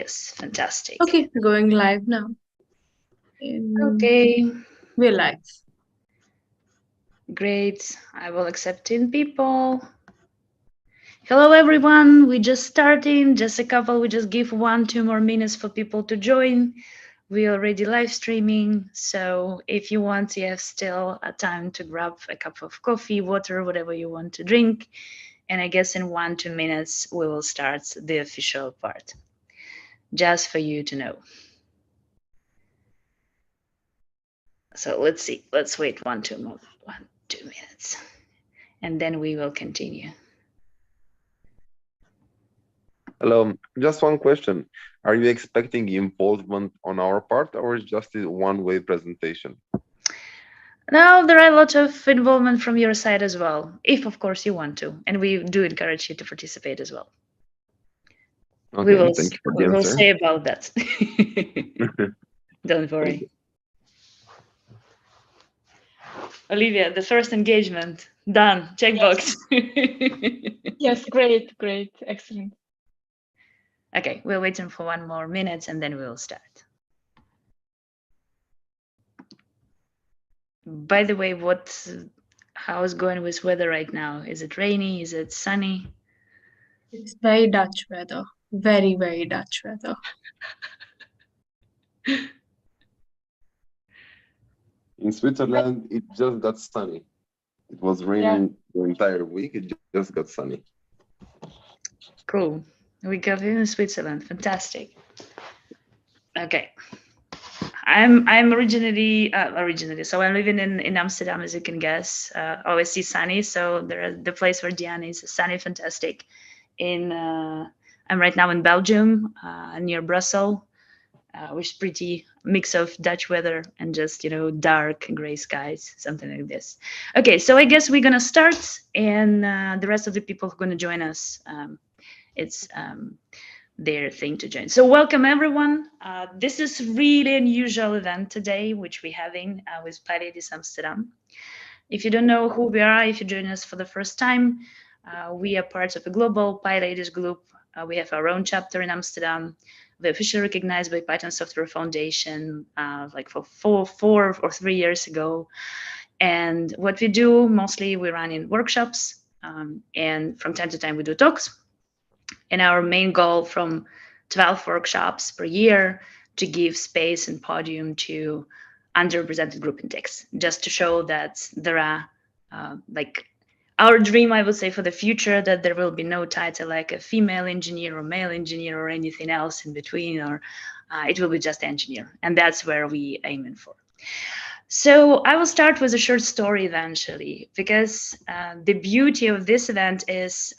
Yes, fantastic. Okay, we're going live now. Okay, We're live. great. I will accept in people. Hello, everyone. We just starting, just a couple. We just give 1-2 more minutes for people to join. We already live streaming, so if you want, you have still a time to grab a cup of coffee, water, whatever you want to drink. And I guess in 1-2 minutes we will start the official part. Just for you to know. So let's see. Let's wait 1-2 minutes, and then we will continue. Hello, just one question. Are you expecting involvement on our part, or is just a one-way presentation? Now there are a lot of involvement from your side as well, if of course you want to, and we do encourage you to participate as well. We Okay, will thank you for the we will answer. say about that. Don't Thank worry. you. Olivia, the first engagement done. Checkbox. Yes. Yes, great, great, excellent. Okay, we're waiting for 1 more minute and then we'll start. By the way, how is going with weather right now? Is it rainy? Is it sunny? It's very Dutch weather. Very, very Dutch weather. In Switzerland, it just got sunny. It was Yeah. raining the entire week. It just got sunny. Cool. We got in Switzerland. Fantastic. Okay. I'm originally so I'm living in Amsterdam, as you can guess. Always see sunny, so the place where Diana is sunny, fantastic. I'm right now in Belgium, near Brussels, which is pretty mix of Dutch weather and just dark gray skies, something like this. Okay, so I guess we're gonna start, and the rest of the people who are gonna join us, it's their thing to join. So welcome everyone. This is really unusual event today, which we're having with PyLadies Amsterdam. If you don't know who we are, if you join us for the first time, we are part of a global PyLadies group. We have our own chapter in Amsterdam. We're officially recognized by Python Software Foundation like for 4 or 3 years ago. And what we do, mostly we run in workshops, and from time to time we do talks. And our main goal from 12 workshops per year to give space and podium to underrepresented group intakes, just to show that there are like our dream, I would say, for the future, that there will be no title like a female engineer or male engineer or anything else in between, or it will be just engineer. And that's where we aiming for. So I will start with a short story eventually, because the beauty of this event is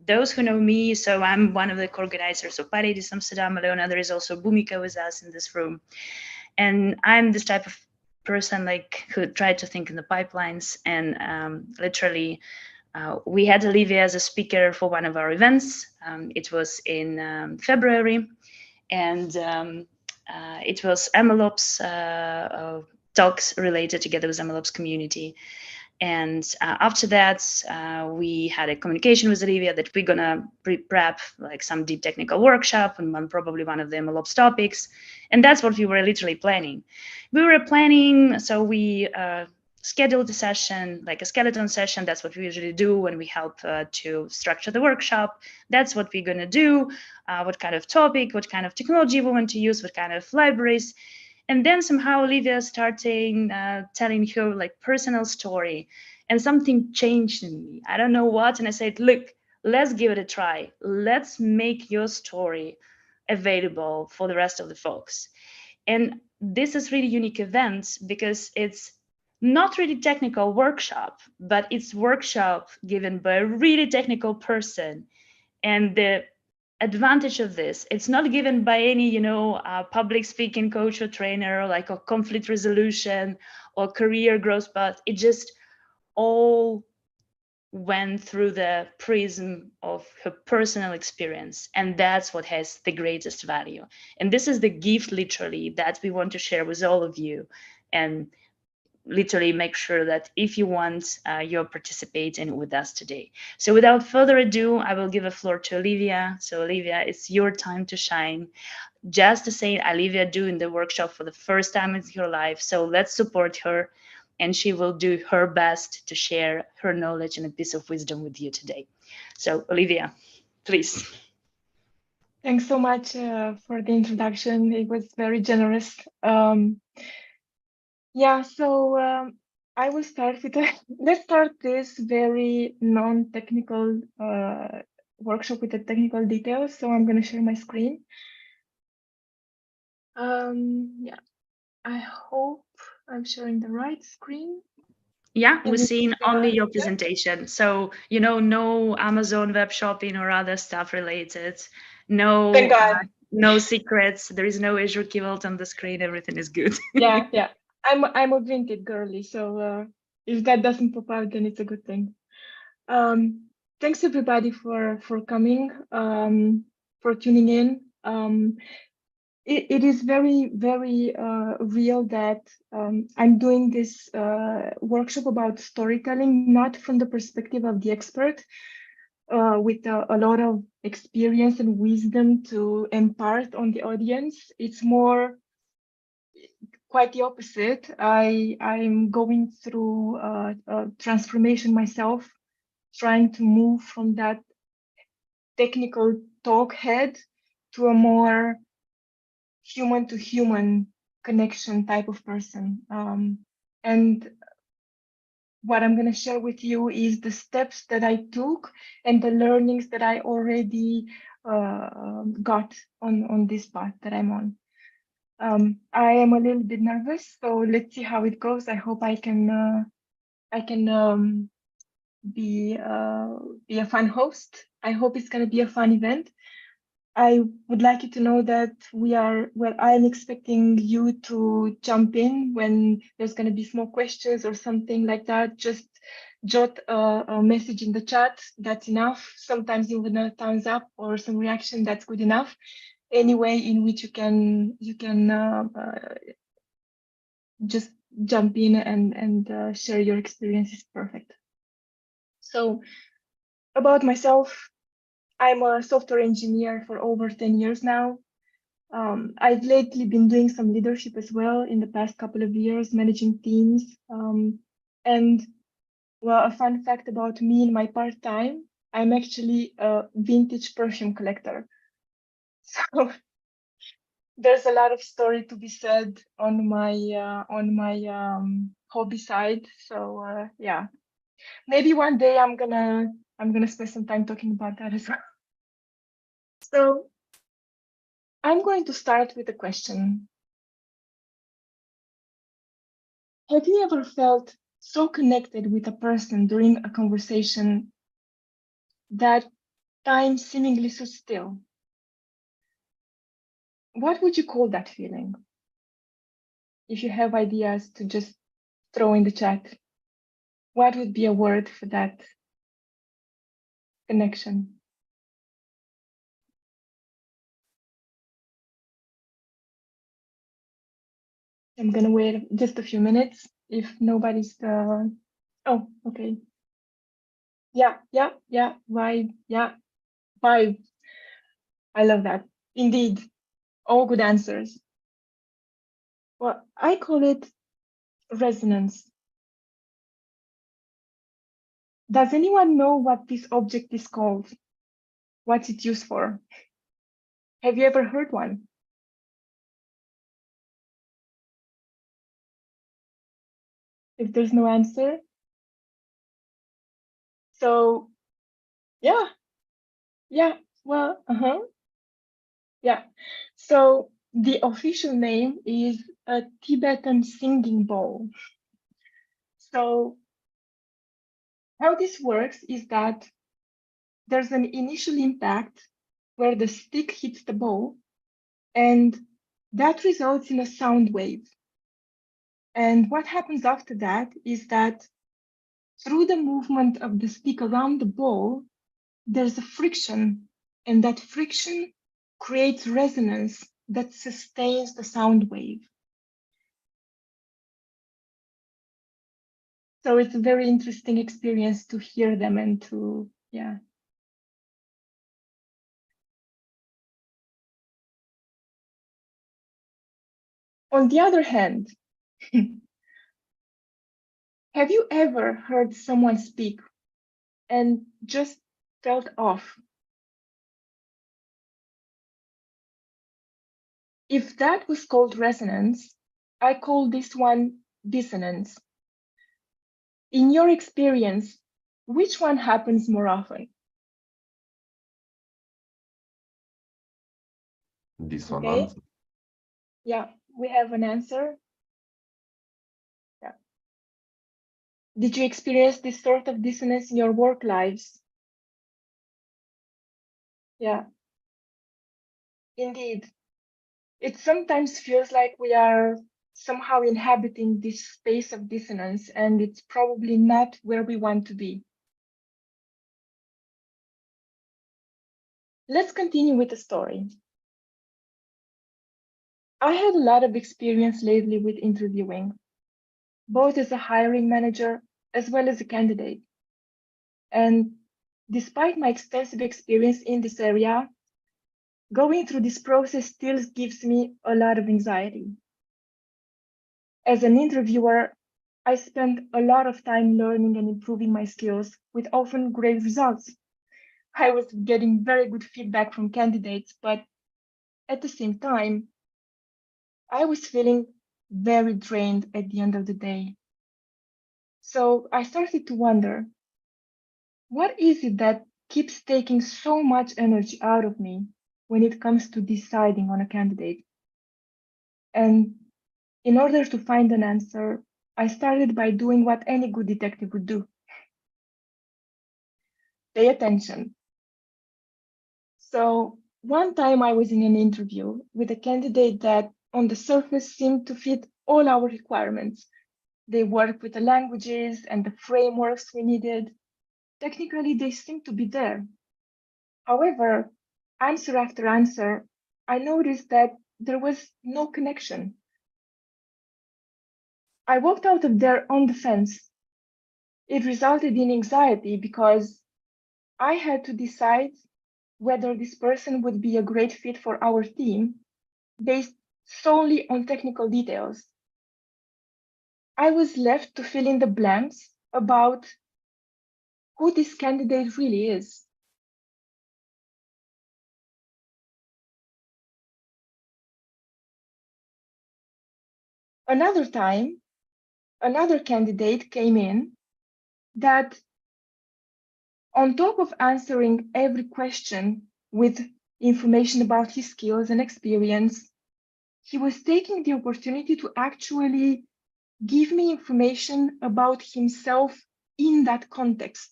those who know me. So I'm one of the co-organizers of PyLadies Amsterdam. Leona, there is also Bhumika with us in this room. And I'm this type of person like who tried to think in the pipelines. And literally, we had Olivia as a speaker for one of our events. It was in February. And it was MLOps talks related together with MLOps community. And after that, we had a communication with Olivia that we're gonna prep like some deep technical workshop and probably one of the MLOps topics. And that's what we were literally planning. We were planning, so we scheduled a session, like a skeleton session. That's what we usually do when we help to structure the workshop. That's what we're gonna do, what kind of topic, what kind of technology we want to use, what kind of libraries. And then somehow Olivia started telling her like personal story, and something changed in me. I don't know what. And I said, look, let's give it a try. Let's make your story available for the rest of the folks. And this is really unique event because it's not really technical workshop, but it's workshop given by a really technical person. And the advantage of this, it's not given by any public speaking coach or trainer, like a conflict resolution or career growth path. It just all went through the prism of her personal experience, and that's what has the greatest value. And this is the gift literally that we want to share with all of you. And literally make sure that if you want, you're participating with us today. So without further ado, I will give the floor to Olivia. So Olivia, it's your time to shine. Just to say, Olivia doing the workshop for the first time in her life. So let's support her, and she will do her best to share her knowledge and a piece of wisdom with you today. So Olivia, please. Thanks so much for the introduction. It was very generous. Yeah, so I will start with let's start this very non-technical workshop with the technical details. So I'm going to share my screen. Yeah, I hope I'm sharing the right screen. Yeah, And we're seeing only your yeah. presentation. So, you know, no Amazon web shopping or other stuff related. No, Thank God. no secrets. There is no Azure Key Vault on the screen. Everything is good. Yeah. I'm a vintage girly, so if that doesn't pop out, then it's a good thing. Thanks everybody for coming, for tuning in. It is very, very real that I'm doing this workshop about storytelling, not from the perspective of the expert, with a lot of experience and wisdom to impart on the audience. It's more quite the opposite. I'm going through a transformation myself, trying to move from that technical talk head to a more human to human connection type of person. And what I'm going to share with you is the steps that I took and the learnings that I already got on this path that I'm on. I am a little bit nervous, so let's see how it goes. I hope I can be a fun host. I hope it's going to be a fun event. I would like you to know that I'm expecting you to jump in when there's going to be small questions or something like that. Just jot a message in the chat. That's enough. Sometimes even a thumbs up or some reaction, that's good enough. Any way in which you can just jump in and share your experience is perfect. So about myself, I'm a software engineer for over 10 years now. I've lately been doing some leadership as well in the past couple of years, managing teams. And well, a fun fact about me in my part-time, I'm actually a vintage perfume collector. So there's a lot of story to be said on my hobby side. So yeah, maybe one day I'm gonna spend some time talking about that as well. So I'm going to start with a question. Have you ever felt so connected with a person during a conversation that time seemingly stood still? What would you call that feeling? If you have ideas to just throw in the chat, what would be a word for that connection? I'm gonna wait just a few minutes if nobody's oh, okay. Yeah, vibe, yeah, vibe. I love that. Indeed, all good answers. Well, I call it resonance. Does anyone know what this object is called? What's it used for? Have you ever heard one? If there's no answer. So yeah, well, yeah. So the official name is a Tibetan singing bowl. So how this works is that there's an initial impact where the stick hits the bowl, and that results in a sound wave. And what happens after that is that through the movement of the stick around the ball, there's a friction, and that friction creates resonance that sustains the sound wave. So it's a very interesting experience to hear them and to, yeah. On the other hand, have you ever heard someone speak and just felt off? If that was called resonance, I call this one dissonance. In your experience, which one happens more often? Dissonance. Okay. Yeah, we have an answer. Yeah. Did you experience this sort of dissonance in your work lives? Yeah. Indeed. It sometimes feels like we are somehow inhabiting this space of dissonance, and it's probably not where we want to be. Let's continue with the story. I had a lot of experience lately with interviewing, both as a hiring manager as well as a candidate. And despite my extensive experience in this area, going through this process still gives me a lot of anxiety. As an interviewer, I spend a lot of time learning and improving my skills with often great results. I was getting very good feedback from candidates, but at the same time, I was feeling very drained at the end of the day. So I started to wonder, what is it that keeps taking so much energy out of me when it comes to deciding on a candidate? And in order to find an answer, I started by doing what any good detective would do. Pay attention. So one time I was in an interview with a candidate that on the surface seemed to fit all our requirements. They work with the languages and the frameworks we needed. Technically, they seemed to be there. However, answer after answer, I noticed that there was no connection. I walked out of there on the fence. It resulted in anxiety because I had to decide whether this person would be a great fit for our team based solely on technical details. I was left to fill in the blanks about who this candidate really is. Another time, another candidate came in that, on top of answering every question with information about his skills and experience, he was taking the opportunity to actually give me information about himself in that context.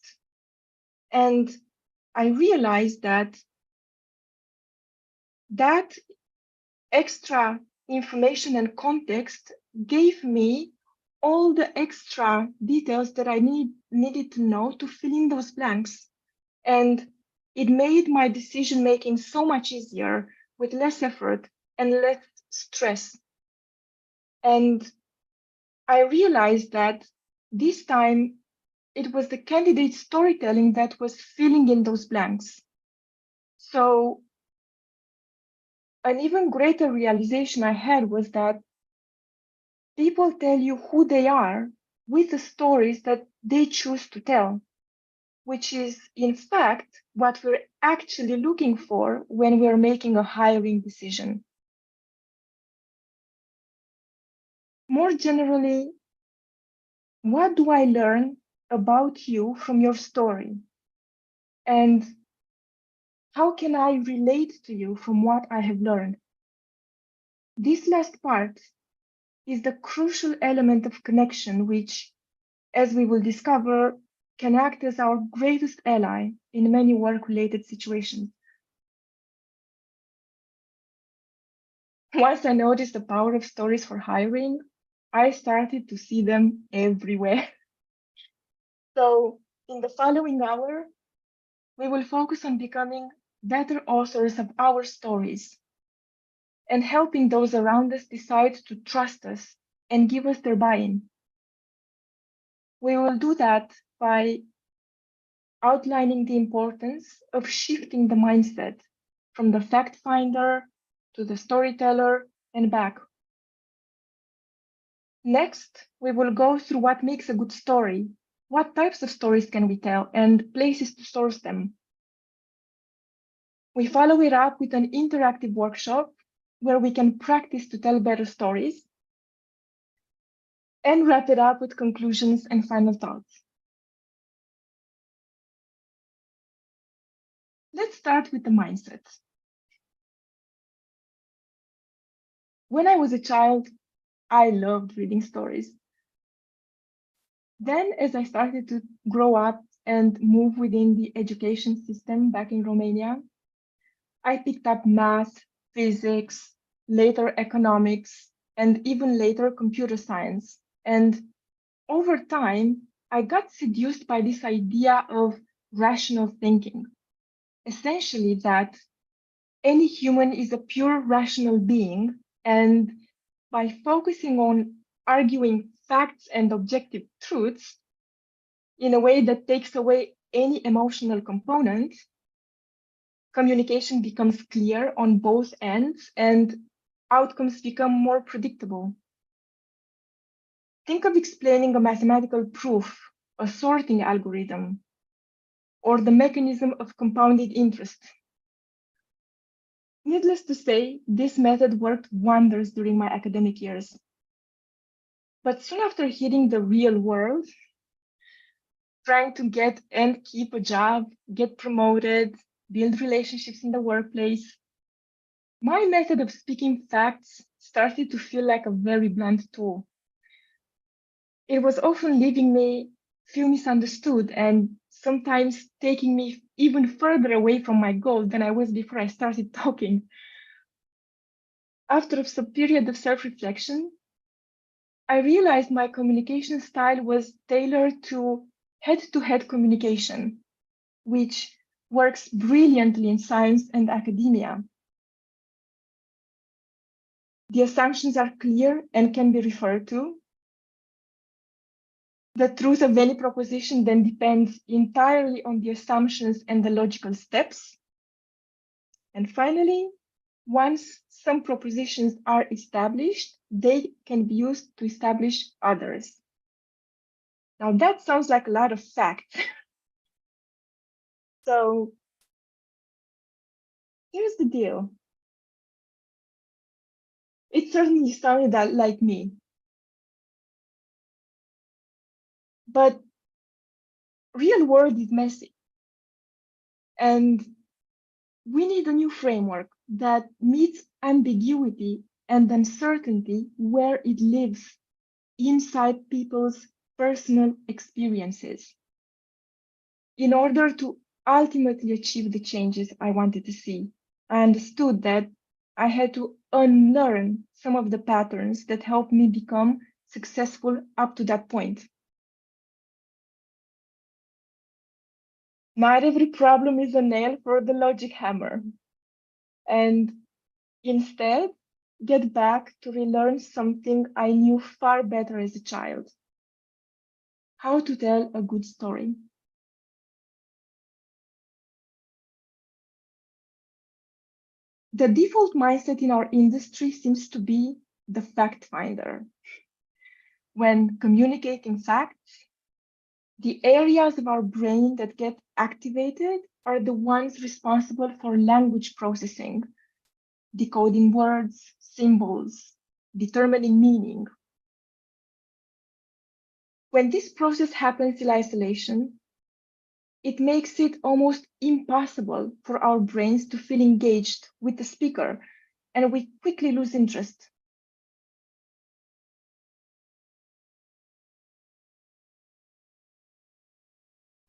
And I realized that that extra information and context gave me all the extra details that I needed to know to fill in those blanks. And it made my decision making so much easier with less effort and less stress. And I realized that this time it was the candidate storytelling that was filling in those blanks. So an even greater realization I had was that people tell you who they are with the stories that they choose to tell, which is in fact what we're actually looking for when we're making a hiring decision. More generally, what do I learn about you from your story? And how can I relate to you from what I have learned? This last part is the crucial element of connection, which, as we will discover, can act as our greatest ally in many work-related situations. Once I noticed the power of stories for hiring, I started to see them everywhere. So in the following hour, we will focus on becoming better authors of our stories and helping those around us decide to trust us and give us their buy-in. We will do that by outlining the importance of shifting the mindset from the fact finder to the storyteller and back. Next, we will go through what makes a good story, what types of stories can we tell, and places to source them. We follow it up with an interactive workshop where we can practice to tell better stories, and wrap it up with conclusions and final thoughts. Let's start with the mindset. When I was a child, I loved reading stories. Then, as I started to grow up and move within the education system back in Romania, I picked up math, physics, later economics, and even later computer science. And over time, I got seduced by this idea of rational thinking. Essentially that any human is a pure rational being, and by focusing on arguing facts and objective truths in a way that takes away any emotional component, communication becomes clear on both ends and outcomes become more predictable. Think of explaining a mathematical proof, a sorting algorithm, or the mechanism of compounded interest. Needless to say, this method worked wonders during my academic years. But soon after hitting the real world, trying to get and keep a job, get promoted, build relationships in the workplace, my method of speaking facts started to feel like a very blunt tool. It was often leaving me feel misunderstood and sometimes taking me even further away from my goal than I was before I started talking. After a period of self-reflection, I realized my communication style was tailored to head-to-head communication, which works brilliantly in science and academia. The assumptions are clear and can be referred to. The truth of any proposition then depends entirely on the assumptions and the logical steps. And finally, once some propositions are established, they can be used to establish others. Now that sounds like a lot of facts. So here's the deal. It certainly sounded like me. But real world is messy. And we need a new framework that meets ambiguity and uncertainty where it lives inside people's personal experiences in order to ultimately achieve the changes I wanted to see. I understood that I had to unlearn some of the patterns that helped me become successful up to that point. Not every problem is a nail for the logic hammer. And instead, get back to relearn something I knew far better as a child: how to tell a good story. The default mindset in our industry seems to be the fact finder. When communicating facts, the areas of our brain that get activated are the ones responsible for language processing, decoding words, symbols, determining meaning. When this process happens in isolation, it makes it almost impossible for our brains to feel engaged with the speaker, and we quickly lose interest.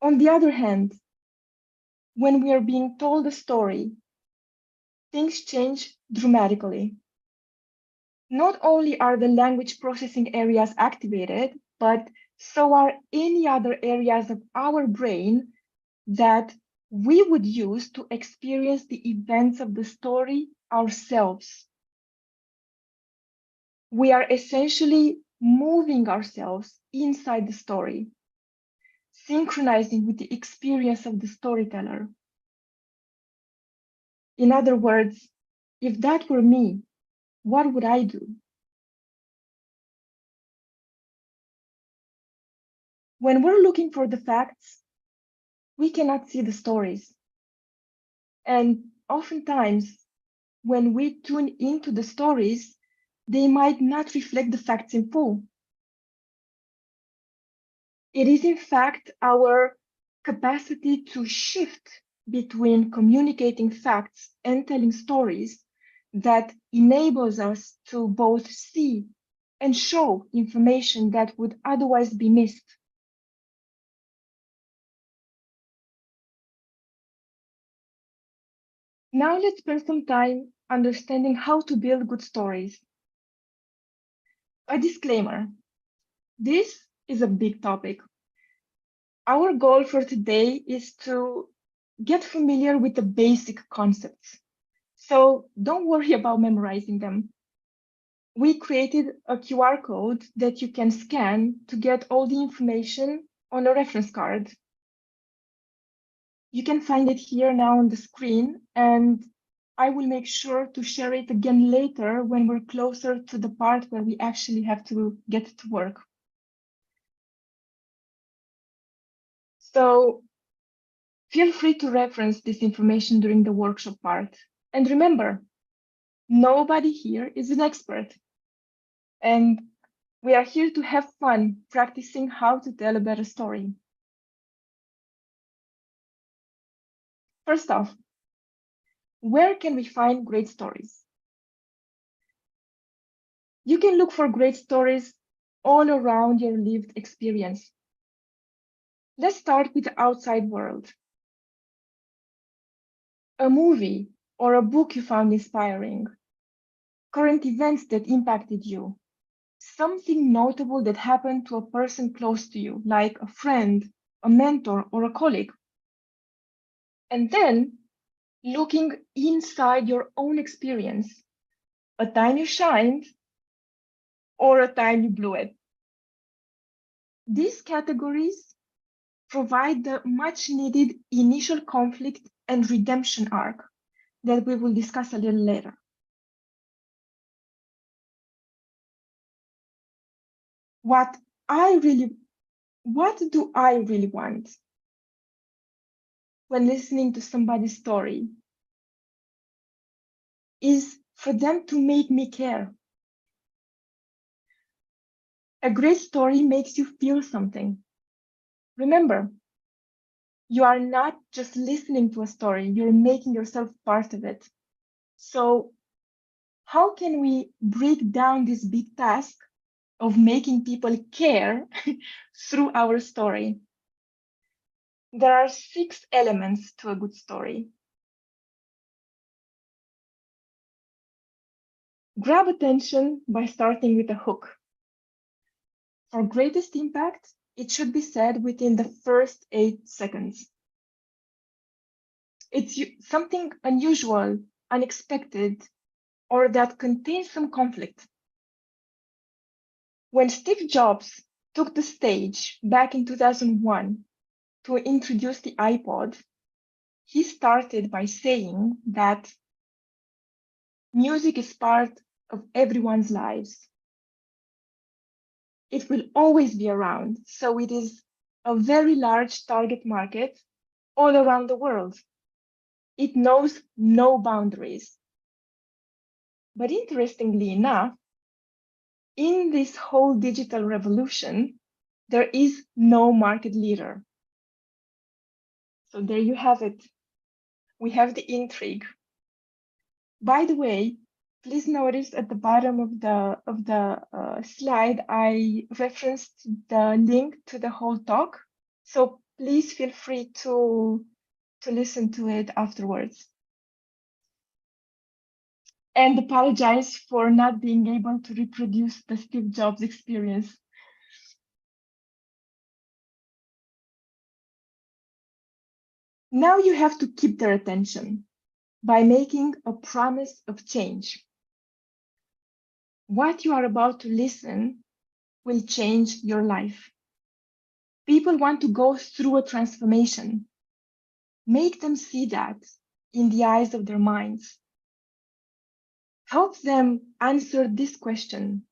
On the other hand, when we are being told a story, things change dramatically. Not only are the language processing areas activated, but so are any other areas of our brain that we would use to experience the events of the story ourselves. We are essentially moving ourselves inside the story, synchronizing with the experience of the storyteller. In other words, if that were me, what would I do? When we're looking for the facts, we cannot see the stories. And oftentimes, when we tune into the stories, they might not reflect the facts in full. It is, in fact, our capacity to shift between communicating facts and telling stories that enables us to both see and show information that would otherwise be missed. Now let's spend some time understanding how to build good stories. A disclaimer: this is a big topic. Our goal for today is to get familiar with the basic concepts. So don't worry about memorizing them. We created a QR code that you can scan to get all the information on a reference card. You can find it here now on the screen, and I will make sure to share it again later when we're closer to the part where we actually have to get to work. So feel free to reference this information during the workshop part. And remember, nobody here is an expert. And we are here to have fun practicing how to tell a better story. First off, where can we find great stories? You can look for great stories all around your lived experience. Let's start with the outside world. A movie or a book you found inspiring, current events that impacted you, something notable that happened to a person close to you, like a friend, a mentor, or a colleague. And then looking inside your own experience, a time you shined or a time you blew it. These categories provide the much needed initial conflict and redemption arc that we will discuss a little later. What do I really want when listening to somebody's story is for them to make me care. A great story makes you feel something. Remember, you are not just listening to a story, you're making yourself part of it. So how can we break down this big task of making people care through our story? There are 6 elements to a good story. Grab attention by starting with a hook. For greatest impact, it should be said within the first 8 seconds. It's something unusual, unexpected, or that contains some conflict. When Steve Jobs took the stage back in 2001 to introduce the iPod, he started by saying that music is part of everyone's lives. It will always be around, so it is a very large target market all around the world. It knows no boundaries. But interestingly enough, in this whole digital revolution, there is no market leader. So there you have it. We have the intrigue. By the way, please notice at the bottom of the slide, I referenced the link to the whole talk. So please feel free to listen to it afterwards. And apologize for not being able to reproduce the Steve Jobs experience. Now you have to keep their attention by making a promise of change. What you are about to listen will change your life. People want to go through a transformation. Make them see that in the eyes of their minds. Help them answer this question.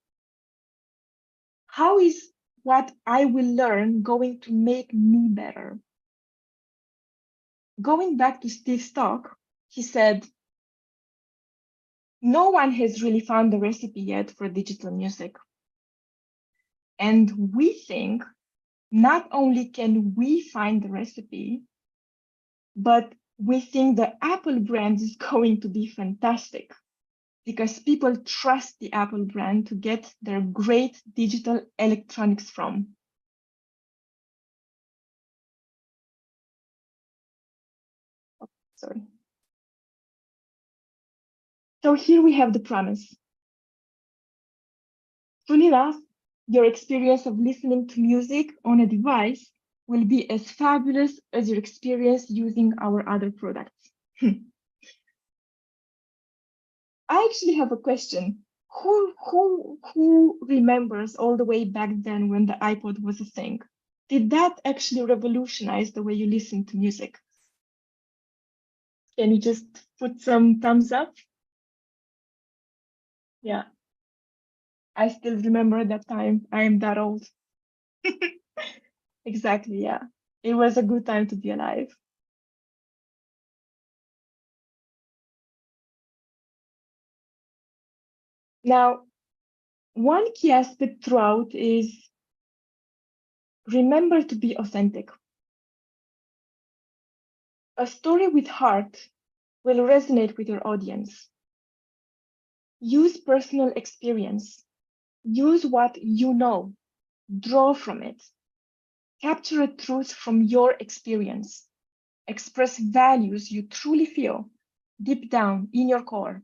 How is what I will learn going to make me better? Going back to Steve's talk, he said, no one has really found the recipe yet for digital music. And we think not only can we find the recipe, but we think the Apple brand is going to be fantastic because people trust the Apple brand to get their great digital electronics from. Oh, sorry. So here we have the promise. Soon enough, your experience of listening to music on a device will be as fabulous as your experience using our other products. I actually have a question. Who remembers all the way back then when the iPod was a thing? Did that actually revolutionize the way you listen to music? Can you just put some thumbs up? Yeah. I still remember that time. I am that old. Exactly, yeah. It was a good time to be alive. Now, one key aspect throughout is remember to be authentic. A story with heart will resonate with your audience. Use personal experience. Use what you know. Draw from it. Capture a truth from your experience. Express values you truly feel deep down in your core.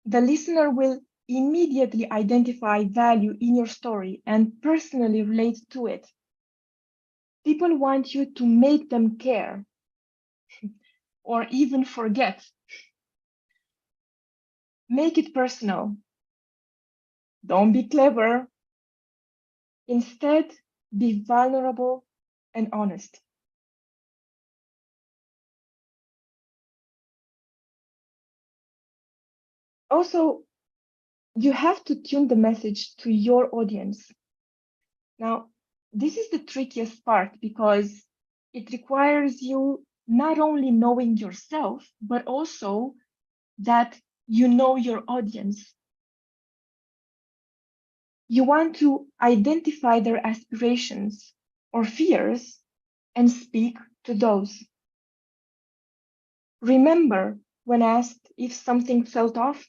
The listener will immediately identify value in your story and personally relate to it. People want you to make them care or even forget. Make it personal. Don't be clever. Instead, be vulnerable and honest. Also, you have to tune the message to your audience. Now, this is the trickiest part because it requires you not only knowing yourself, but also that you know your audience. You want to identify their aspirations or fears and speak to those. Remember when asked if something felt off?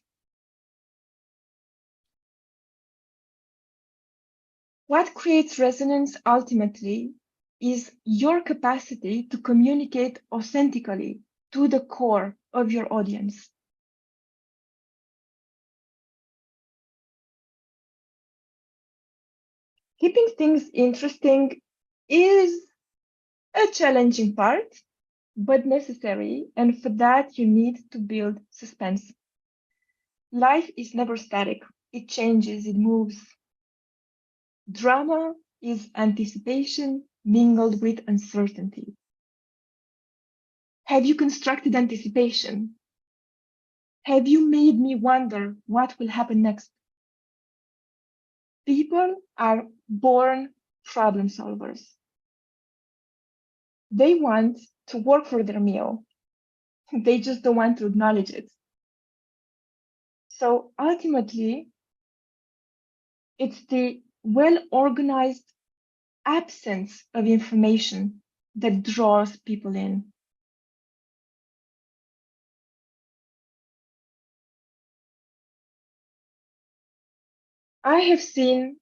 What creates resonance ultimately is your capacity to communicate authentically to the core of your audience. Keeping things interesting is a challenging part, but necessary, and for that you need to build suspense. Life is never static. It changes, it moves. Drama is anticipation mingled with uncertainty. Have you constructed anticipation? Have you made me wonder what will happen next? People are born problem solvers. They want to work for their meal. They just don't want to acknowledge it. So ultimately, it's the well-organized absence of information that draws people in. I have seen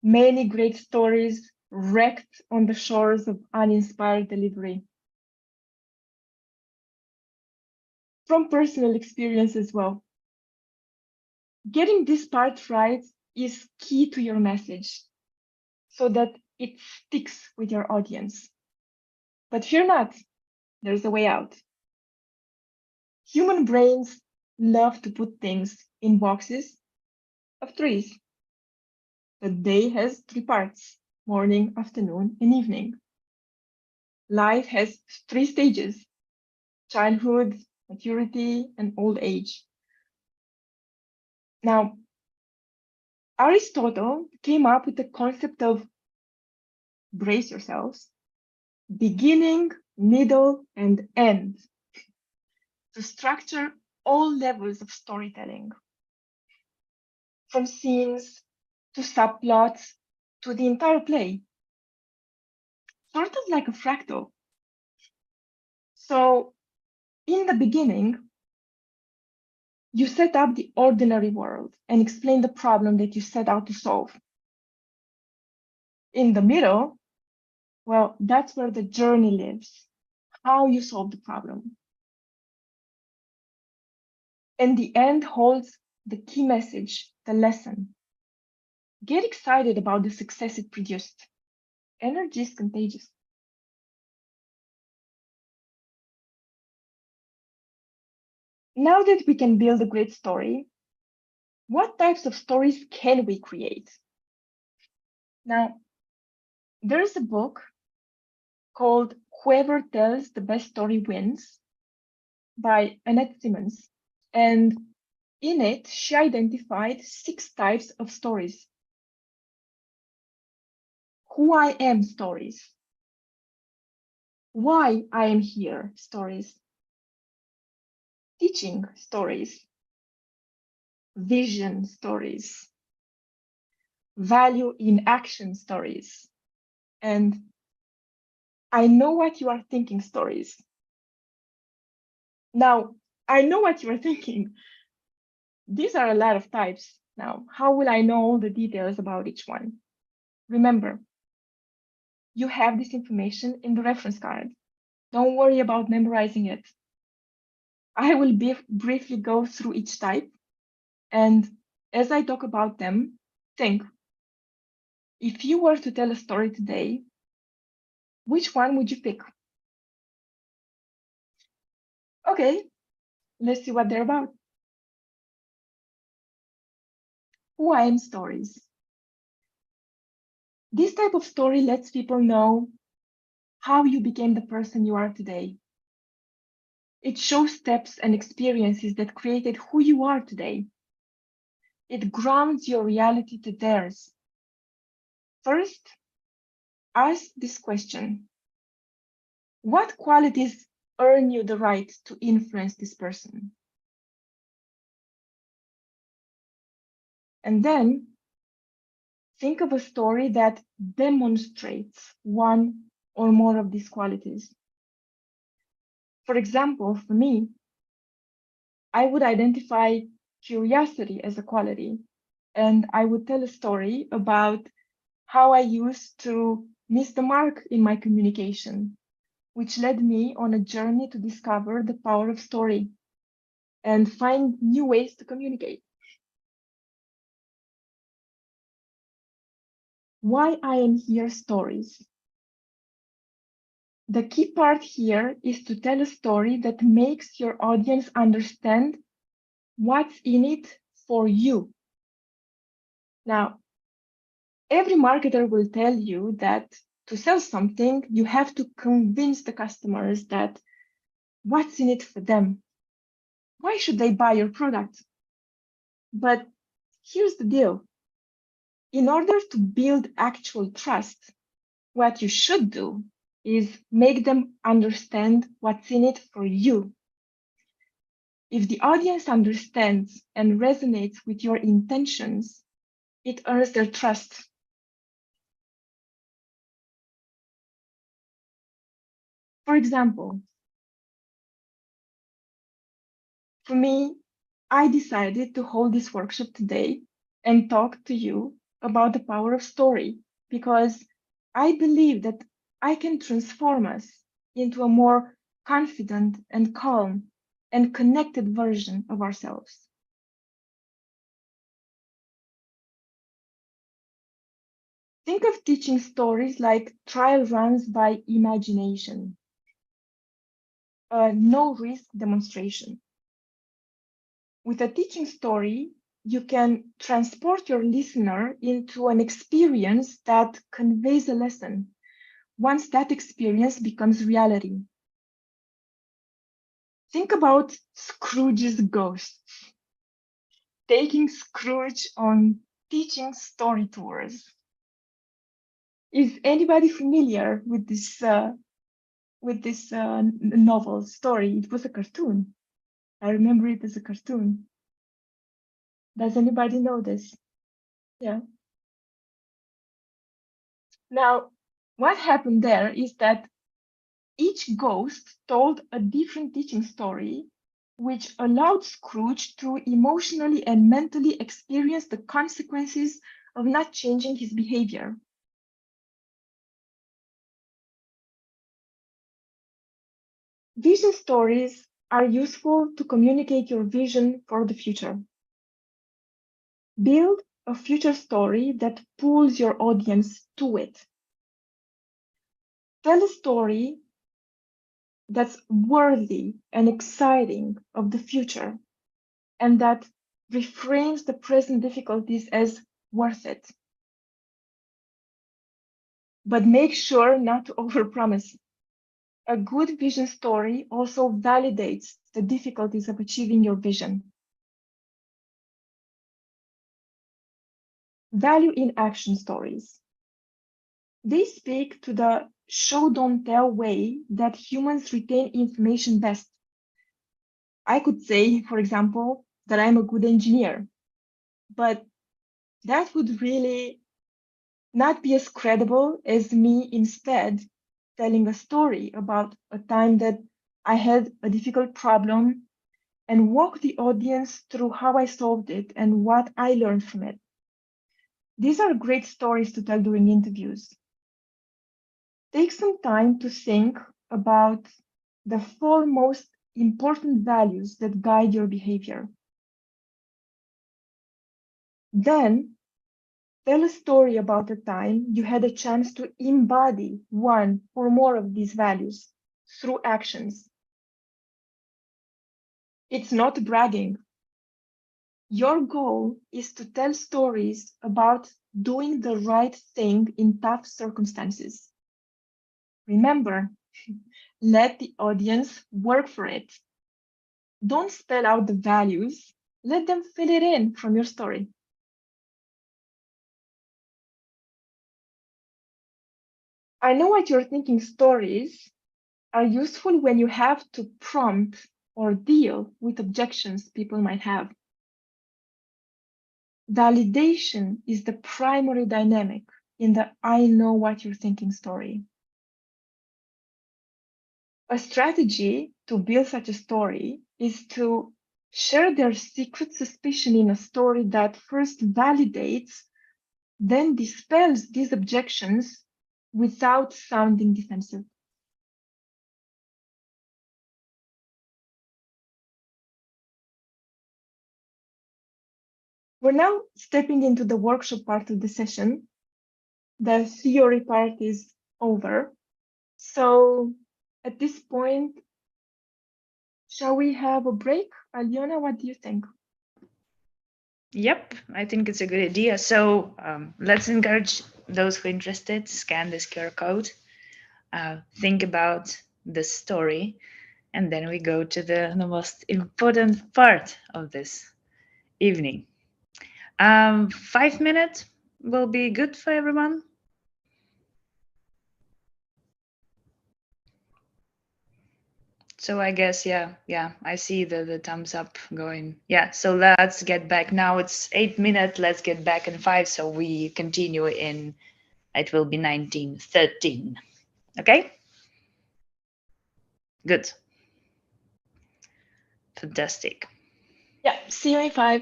many great stories wrecked on the shores of uninspired delivery. From personal experience as well. Getting this part right is key to your message so that it sticks with your audience. But fear not, there's a way out. Human brains love to put things in boxes of threes. The day has three parts: morning, afternoon, and evening. Life has 3 stages: childhood, maturity, and old age. Now, Aristotle came up with the concept of, brace yourselves, beginning, middle, and end, to structure all levels of storytelling, from scenes to subplots to the entire play, sort of like a fractal. So in the beginning, you set up the ordinary world and explain the problem that you set out to solve. In the middle, well, that's where the journey lives, how you solve the problem. And the end holds the key message, the lesson. Get excited about the success it produced. Energy is contagious. Now that we can build a great story, what types of stories can we create? Now, there is a book called Whoever Tells the Best Story Wins by Annette Simmons. And in it, she identified 6 types of stories. Who I am stories. Why I am here stories. Teaching stories. Vision stories. Value in action stories. And I know what you are thinking stories. Now, I know what you are thinking. These are a lot of types. Now, how will I know all the details about each one? Remember, you have this information in the reference card. Don't worry about memorizing it. I will briefly go through each type. And as I talk about them, think, if you were to tell a story today, which one would you pick? Okay, let's see what they're about. Who I am stories. This type of story lets people know how you became the person you are today. It shows steps and experiences that created who you are today. It grounds your reality to theirs. First, ask this question. What qualities earn you the right to influence this person? And then think of a story that demonstrates one or more of these qualities. For example, for me, I would identify curiosity as a quality, and I would tell a story about how I used to miss the mark in my communication, which led me on a journey to discover the power of story and find new ways to communicate. Why I am here stories. The key part here is to tell a story that makes your audience understand what's in it for you. Now, every marketer will tell you that to sell something, you have to convince the customers that what's in it for them. Why should they buy your product? But here's the deal. In order to build actual trust, what you should do is make them understand what's in it for you. If the audience understands and resonates with your intentions, it earns their trust. For example, for me, I decided to hold this workshop today and talk to you about the power of story because I believe that I can transform us into a more confident and calm and connected version of ourselves. Think of teaching stories like trial runs by imagination, a no-risk demonstration. With a teaching story, you can transport your listener into an experience that conveys a lesson once that experience becomes reality. Think about Scrooge's ghosts, taking Scrooge on teaching story tours. Is anybody familiar with this novel story? It was a cartoon. I remember it as a cartoon. Does anybody know this? Yeah. Now, what happened there is that each ghost told a different teaching story, which allowed Scrooge to emotionally and mentally experience the consequences of not changing his behavior. Vision stories are useful to communicate your vision for the future. Build a future story that pulls your audience to it. Tell a story that's worthy and exciting of the future, and that reframes the present difficulties as worth it. But make sure not to overpromise. A good vision story also validates the difficulties of achieving your vision. Value in action stories. They speak to the show don't tell way that humans retain information best. I could say, for example, that I'm a good engineer, but that would really not be as credible as me instead telling a story about a time that I had a difficult problem and walk the audience through how I solved it and what I learned from it. These are great stories to tell during interviews. Take some time to think about the 4 most important values that guide your behavior. Then tell a story about a time you had a chance to embody one or more of these values through actions. It's not bragging. Your goal is to tell stories about doing the right thing in tough circumstances. Remember, let the audience work for it. Don't spell out the values, let them fill it in from your story. I know what you're thinking. Stories are useful when you have to prompt or deal with objections people might have. Validation is the primary dynamic in the I know what you're thinking story. A strategy to build such a story is to share their secret suspicion in a story that first validates, then dispels these objections without sounding defensive. We're now stepping into the workshop part of the session. The theory part is over. So at this point, shall we have a break? Aliona, what do you think? Yep, I think it's a good idea. So let's encourage those who are interested, scan this QR code, think about the story, and then we go to the most important part of this evening. 5 minutes will be good for everyone. So I guess, yeah, I see the thumbs up going. Yeah, so let's get back. Now it's 8 minutes. Let's get back in 5. So we continue in, it will be 1913. Okay? Good. Fantastic. Yeah, see you in 5.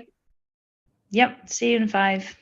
Yep, see you in 5.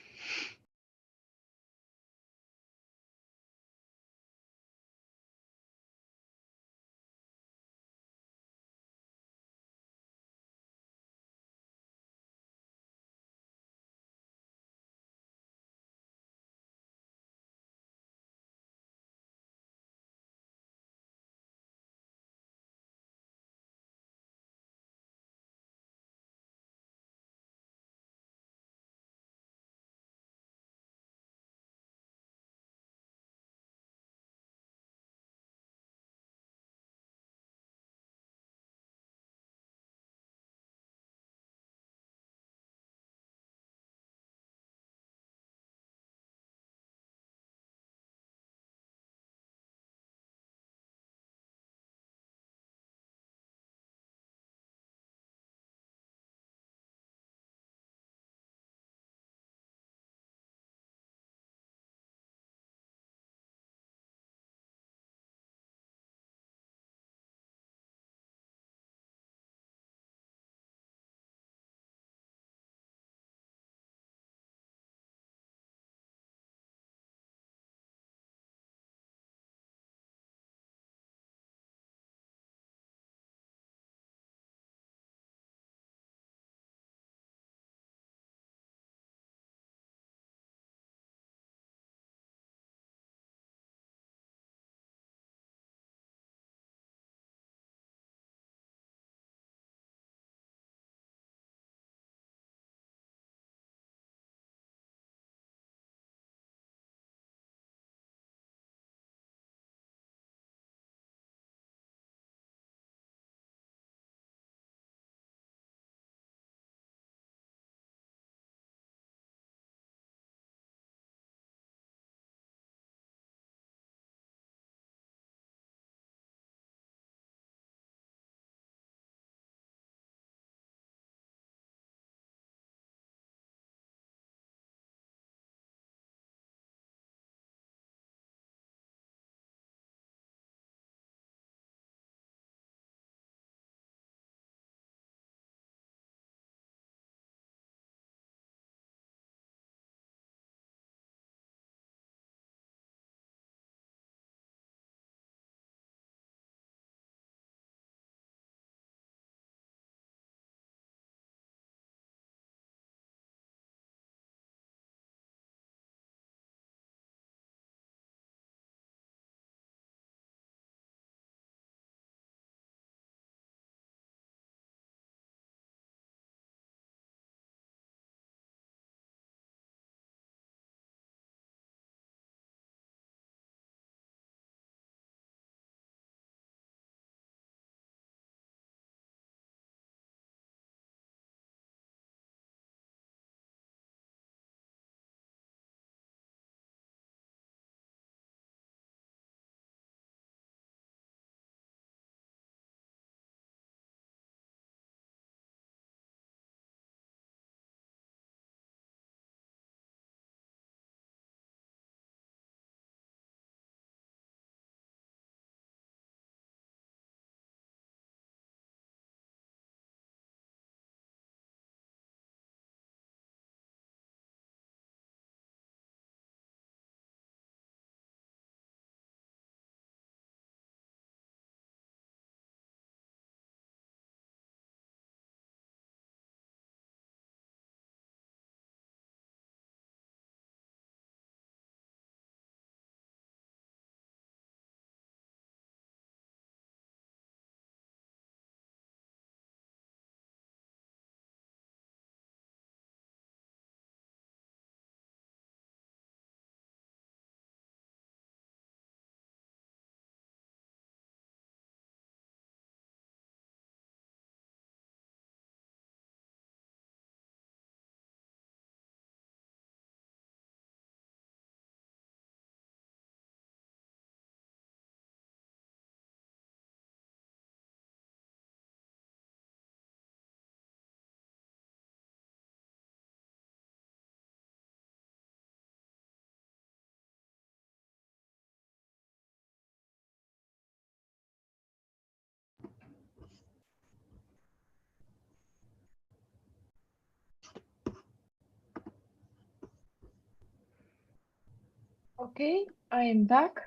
Okay, I am back.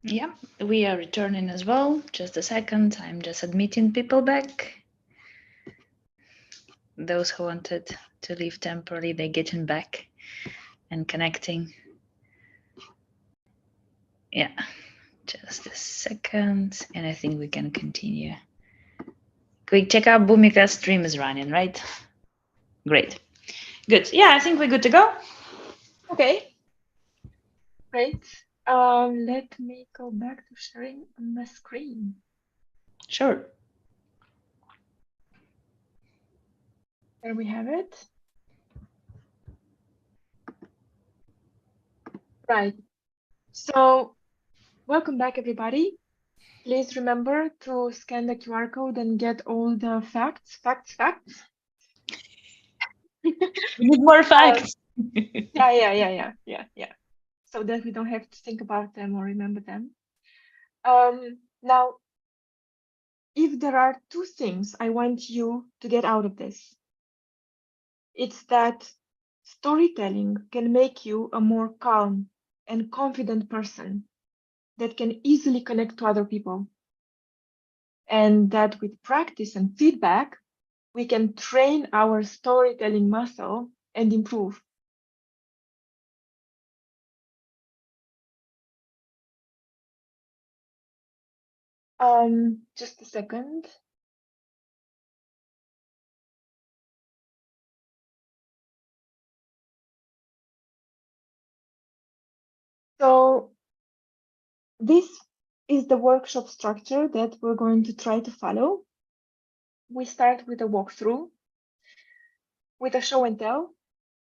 Yeah, we are returning as well. Just a second. I'm just admitting people back. Those who wanted to leave temporarily, they're getting back and connecting. Yeah, just a second. And I think we can continue. Quick check out Bhumika's stream is running, right? Great. Good. Yeah, I think we're good to go. Okay, great. Let me go back to sharing my screen. Sure. There we have it. Right. So welcome back, everybody. Please remember to scan the QR code and get all the facts. We need more facts. Yeah. So that we don't have to think about them or remember them. Now, if there are two things I want you to get out of this, it's that storytelling can make you a more calm and confident person that can easily connect to other people. And that with practice and feedback, we can train our storytelling muscle and improve. Just a second. So this is the workshop structure that we're going to try to follow. We start with a walkthrough, with a show and tell,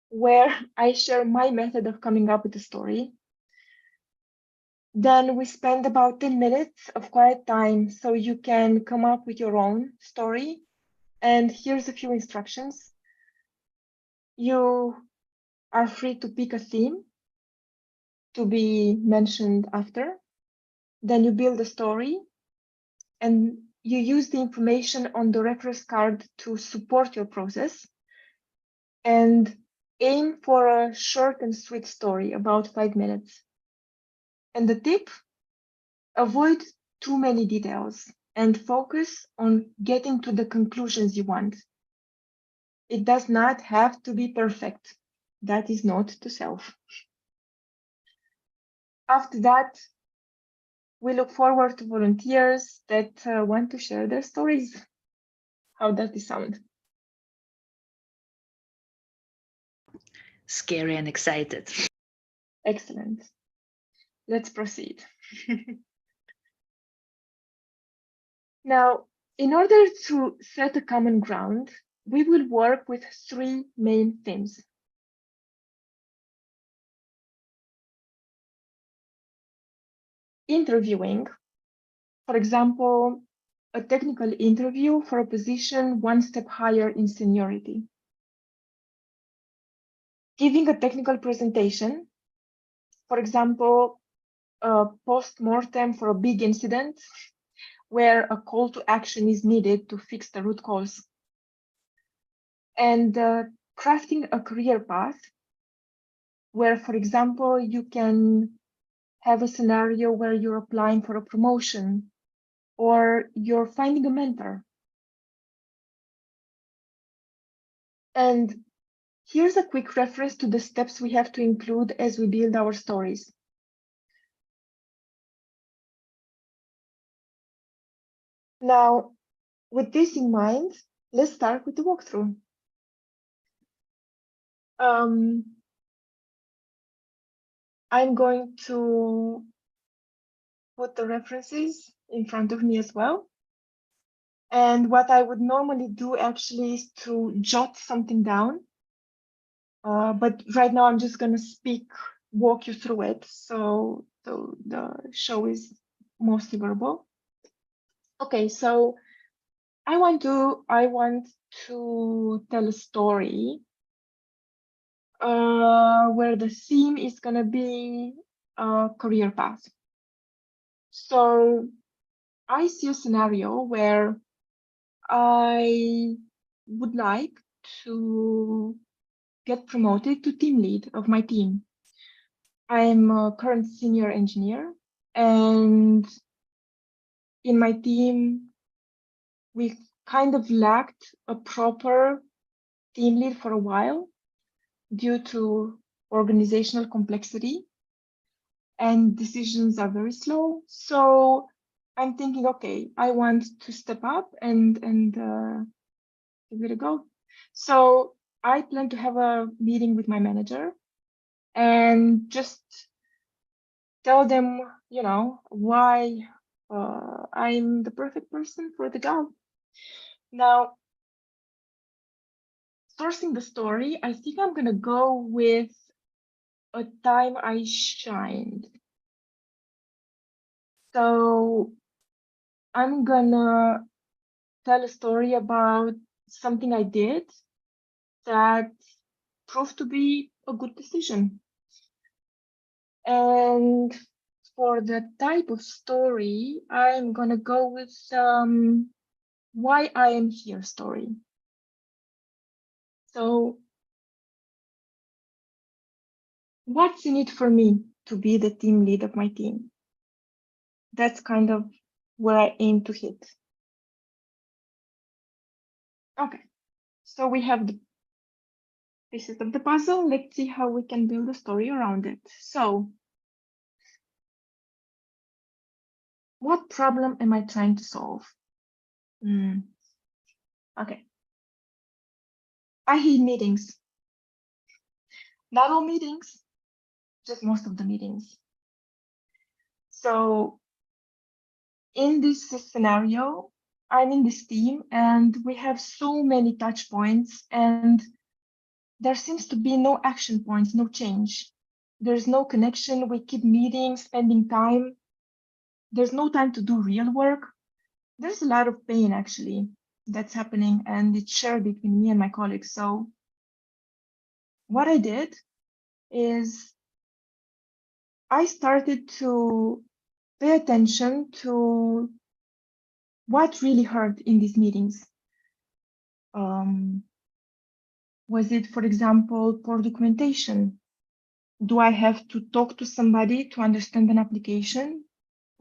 where I share my method of coming up with a story. Then we spend about 10 minutes of quiet time so you can come up with your own story. And here's a few instructions. You are free to pick a theme to be mentioned after. Then you build a story and you use the information on the reference card to support your process. And aim for a short and sweet story, about 5 minutes. And the tip, avoid too many details and focus on getting to the conclusions you want. It does not have to be perfect. That is not to self. After that, we look forward to volunteers that want to share their stories. How does this sound? Scary and excited. Excellent. Let's proceed. Now, in order to set a common ground, we will work with 3 main themes. Interviewing, for example, a technical interview for a position 1 step higher in seniority. Giving a technical presentation, for example, a post-mortem for a big incident where a call to action is needed to fix the root cause. And crafting a career path where, for example, you can have a scenario where you're applying for a promotion or you're finding a mentor. And here's a quick reference to the steps we have to include as we build our stories. Now, with this in mind, let's start with the walkthrough. I'm going to put the references in front of me as well. And what I would normally do actually is to jot something down. But right now I'm just going to walk you through it. So the show is mostly verbal. Okay, so I want to tell a story where the theme is going to be a career path. So I see a scenario where I would like to get promoted to team lead of my team. I'm a current senior engineer, and in my team, we kind of lacked a proper team lead for a while due to organizational complexity, and decisions are very slow. So I'm thinking, okay, I want to step up and give it a go. So I plan to have a meeting with my manager and just tell them, you know, why I'm the perfect person for the job. Now, sourcing the story, I think I'm gonna go with a time I shined. So I'm gonna tell a story about something I did that proved to be a good decision. And for the type of story, I'm gonna go with why I am here story. So what's in it for me to be the team lead of my team? That's kind of where I aim to hit. Okay, so we have the pieces of the puzzle. Let's see how we can build a story around it. So what problem am I trying to solve? Okay. I hate meetings. Not all meetings, just most of the meetings. So in this scenario, I'm in this team and we have so many touch points and there seems to be no action points, no change. There's no connection. We keep meeting, spending time. There's no time to do real work. There's a lot of pain actually that's happening and it's shared between me and my colleagues. So what I did is I started to pay attention to what really hurt in these meetings. Was it, for example, poor documentation? Do I have to talk to somebody to understand an application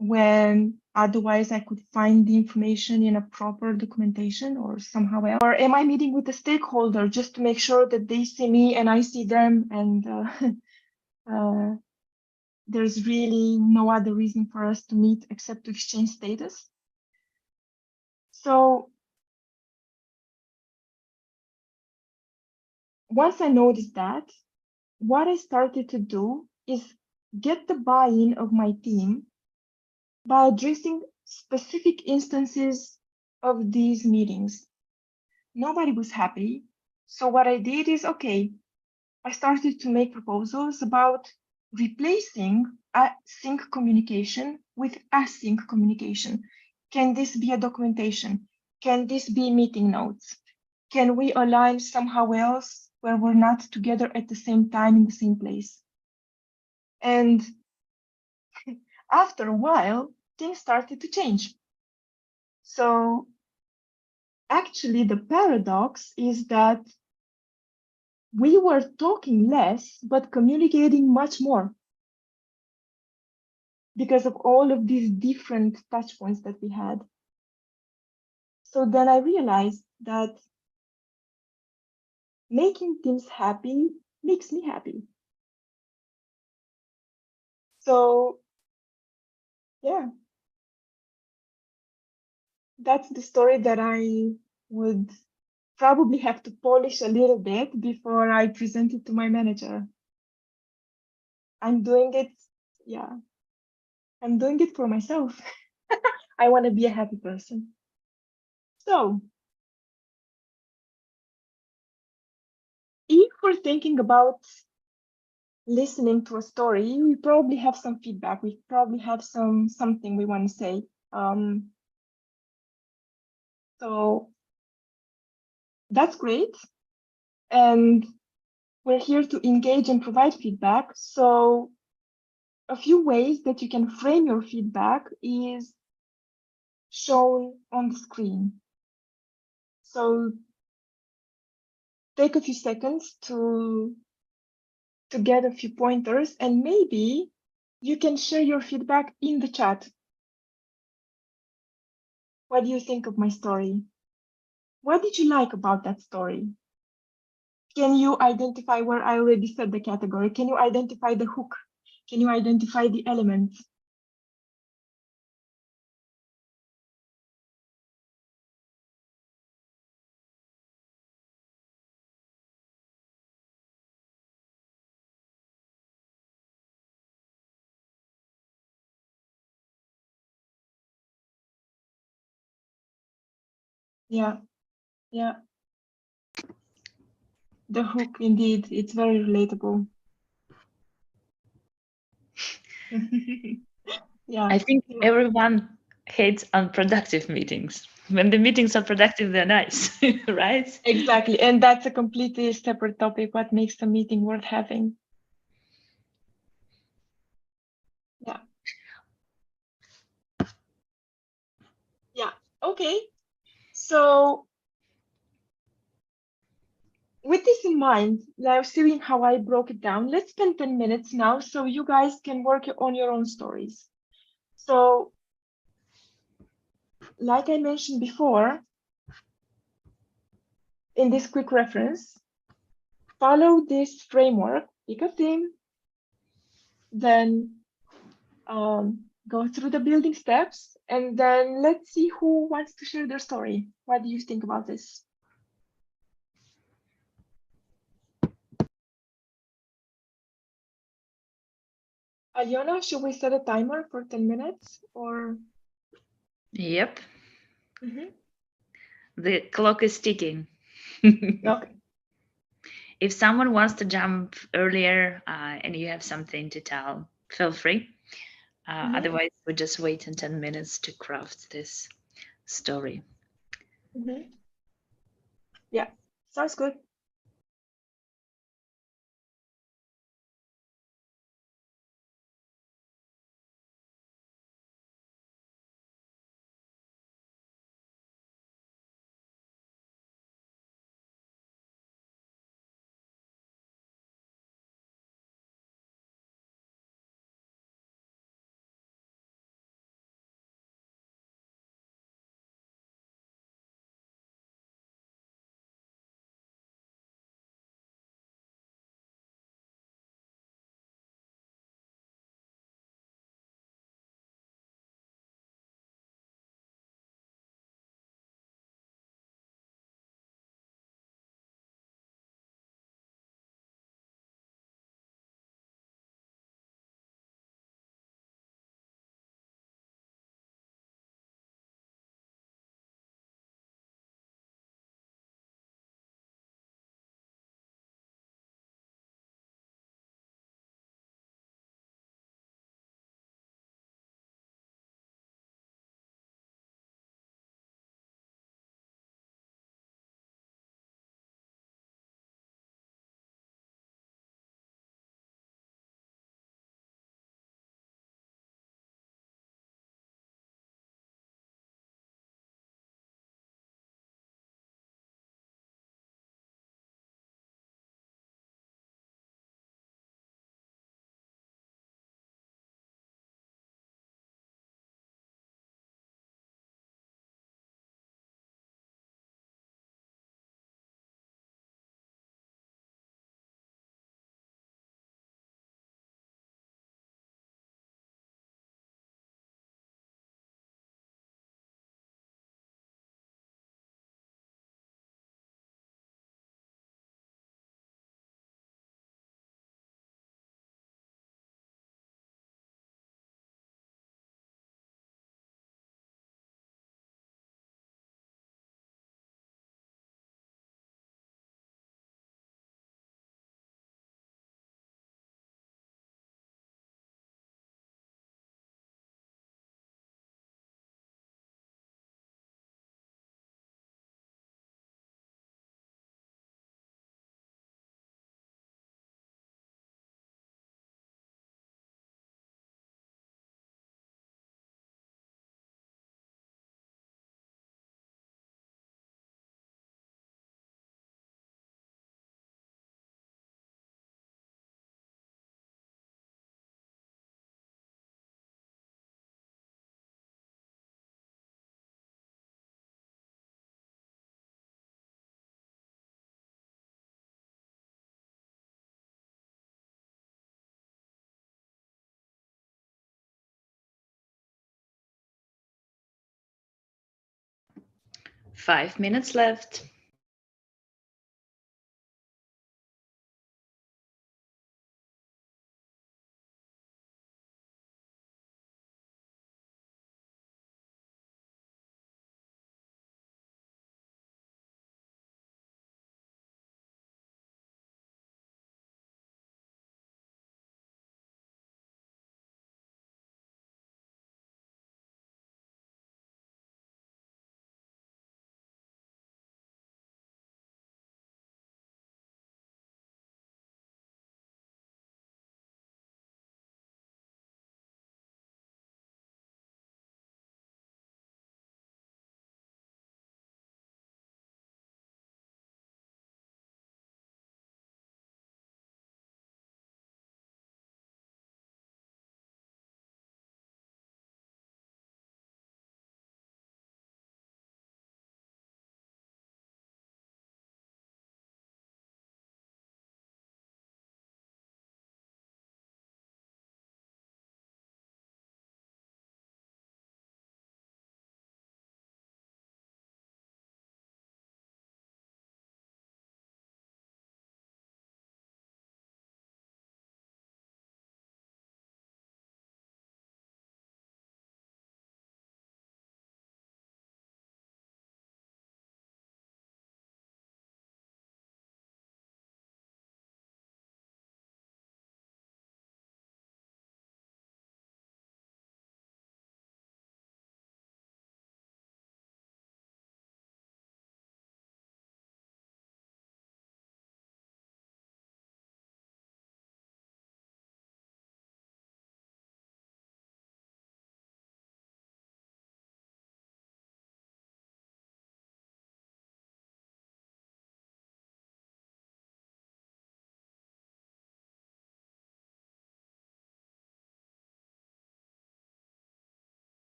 when otherwise I could find the information in a proper documentation or somehow else? Or am I meeting with a stakeholder just to make sure that they see me and I see them and there's really no other reason for us to meet except to exchange status? So once I noticed that, what I started to do is get the buy-in of my team by addressing specific instances of these meetings. Nobody was happy. So what I did is, okay, I started to make proposals about replacing async communication with async communication. Can this be a documentation? Can this be meeting notes? Can we align somehow else where we're not together at the same time in the same place? And after a while, things started to change. So actually, the paradox is that we were talking less, but communicating much more because of all of these different touch points that we had. So then I realized that making teams happy makes me happy. So yeah, that's the story that I would probably have to polish a little bit before I present it to my manager. I'm doing it, yeah, I'm doing it for myself. I want to be a happy person. So if we're thinking about listening to a story, we probably have some feedback. We probably have something we want to say. So that's great. And we're here to engage and provide feedback. So a few ways that you can frame your feedback is shown on the screen. So take a few seconds to to get a few pointers, and maybe you can share your feedback in the chat. What do you think of my story? What did you like about that story? Can you identify where I already said the category? Can you identify the hook? Can you identify the elements? Yeah, yeah. The hook, indeed, it's very relatable. Yeah. I think Yeah. everyone hates unproductive meetings. When the meetings are productive, they're nice, right? Exactly. And that's a completely separate topic. What makes the meeting worth having? Yeah. Yeah. Okay. So with this in mind, now seeing how I broke it down, let's spend 10 minutes now so you guys can work on your own stories. So like I mentioned before, in this quick reference, follow this framework, pick a theme, then go through the building steps, and then let's see who wants to share their story. What do you think about this? Aliona, should we set a timer for 10 minutes or? Yep, Mhm. the clock is ticking. Okay. If someone wants to jump earlier and you have something to tell, feel free. Mhm. Otherwise, we just wait in 10 minutes to craft this story. Mhm. Yeah, sounds good. 5 minutes left.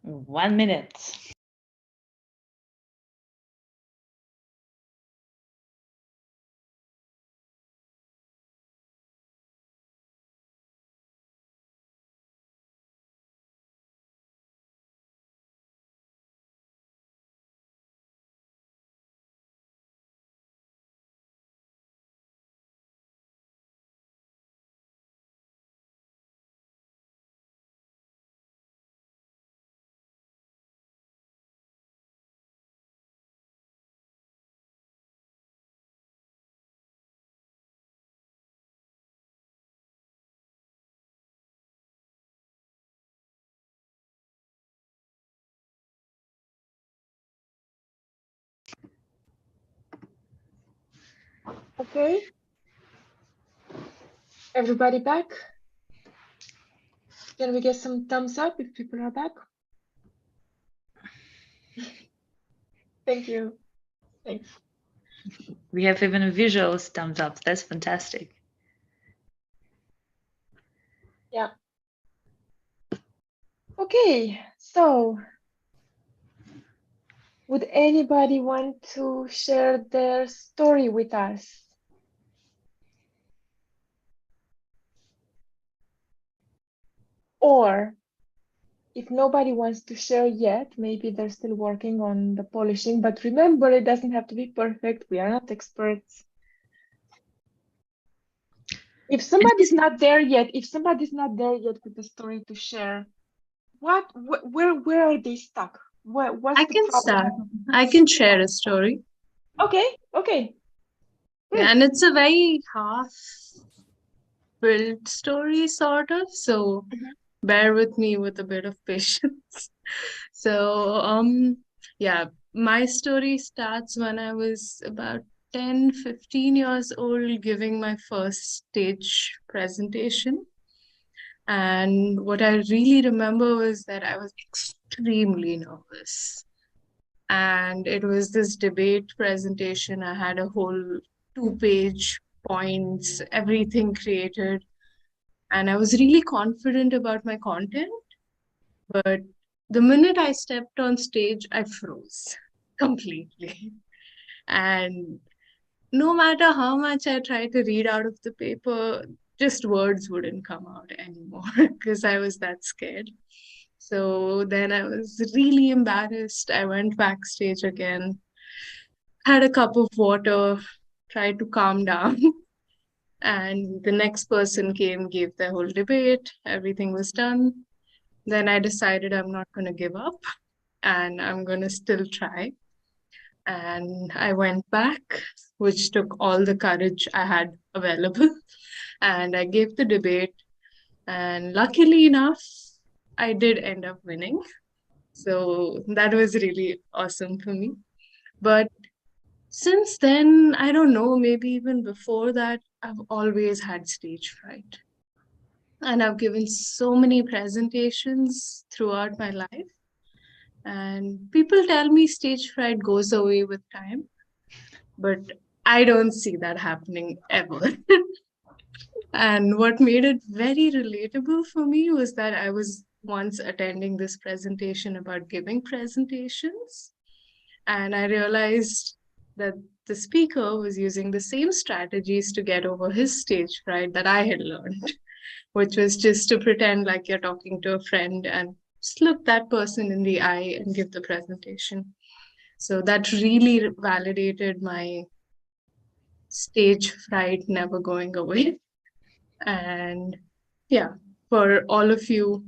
One minute. Okay. Everybody back? Can we get some thumbs up if people are back? Thank you. Thanks. We have even a visual thumbs up. That's fantastic. Yeah. Okay, so Would anybody want to share their story with us? Or if nobody wants to share yet, maybe they're still working on the polishing, but remember, it doesn't have to be perfect. We are not experts. If somebody's not there yet, with the story to share, where are they stuck? What's I the can problem? start. I can share a story. Okay. Yeah, and it's a very half-built story, sort of. So Mhm. bear with me with a bit of patience. So, yeah, my story starts when I was about 10, 15 years old, giving my first stage presentation. And what I really remember was that I was extremely nervous. And it was this debate presentation. I had a whole 2-page points, everything created. And I was really confident about my content. But the minute I stepped on stage, I froze completely. And no matter how much I tried to read out of the paper, just words wouldn't come out anymore because I was that scared. So then I was really embarrassed. I went backstage again, had a cup of water, tried to calm down. And the next person came, gave their whole debate, everything was done. Then I decided I'm not going to give up and I'm going to still try. And I went back, which took all the courage I had available. And I gave the debate. And luckily enough, I did end up winning. So that was really awesome for me. But since then, I don't know, maybe even before that, I've always had stage fright. And I've given so many presentations throughout my life. And people tell me stage fright goes away with time, but I don't see that happening ever. And what made it very relatable for me was that I was once attending this presentation about giving presentations, and I realized that the speaker was using the same strategies to get over his stage fright that I had learned, which was just to pretend like you're talking to a friend and just look that person in the eye and give the presentation. So that really validated my stage fright never going away. And yeah, for all of you,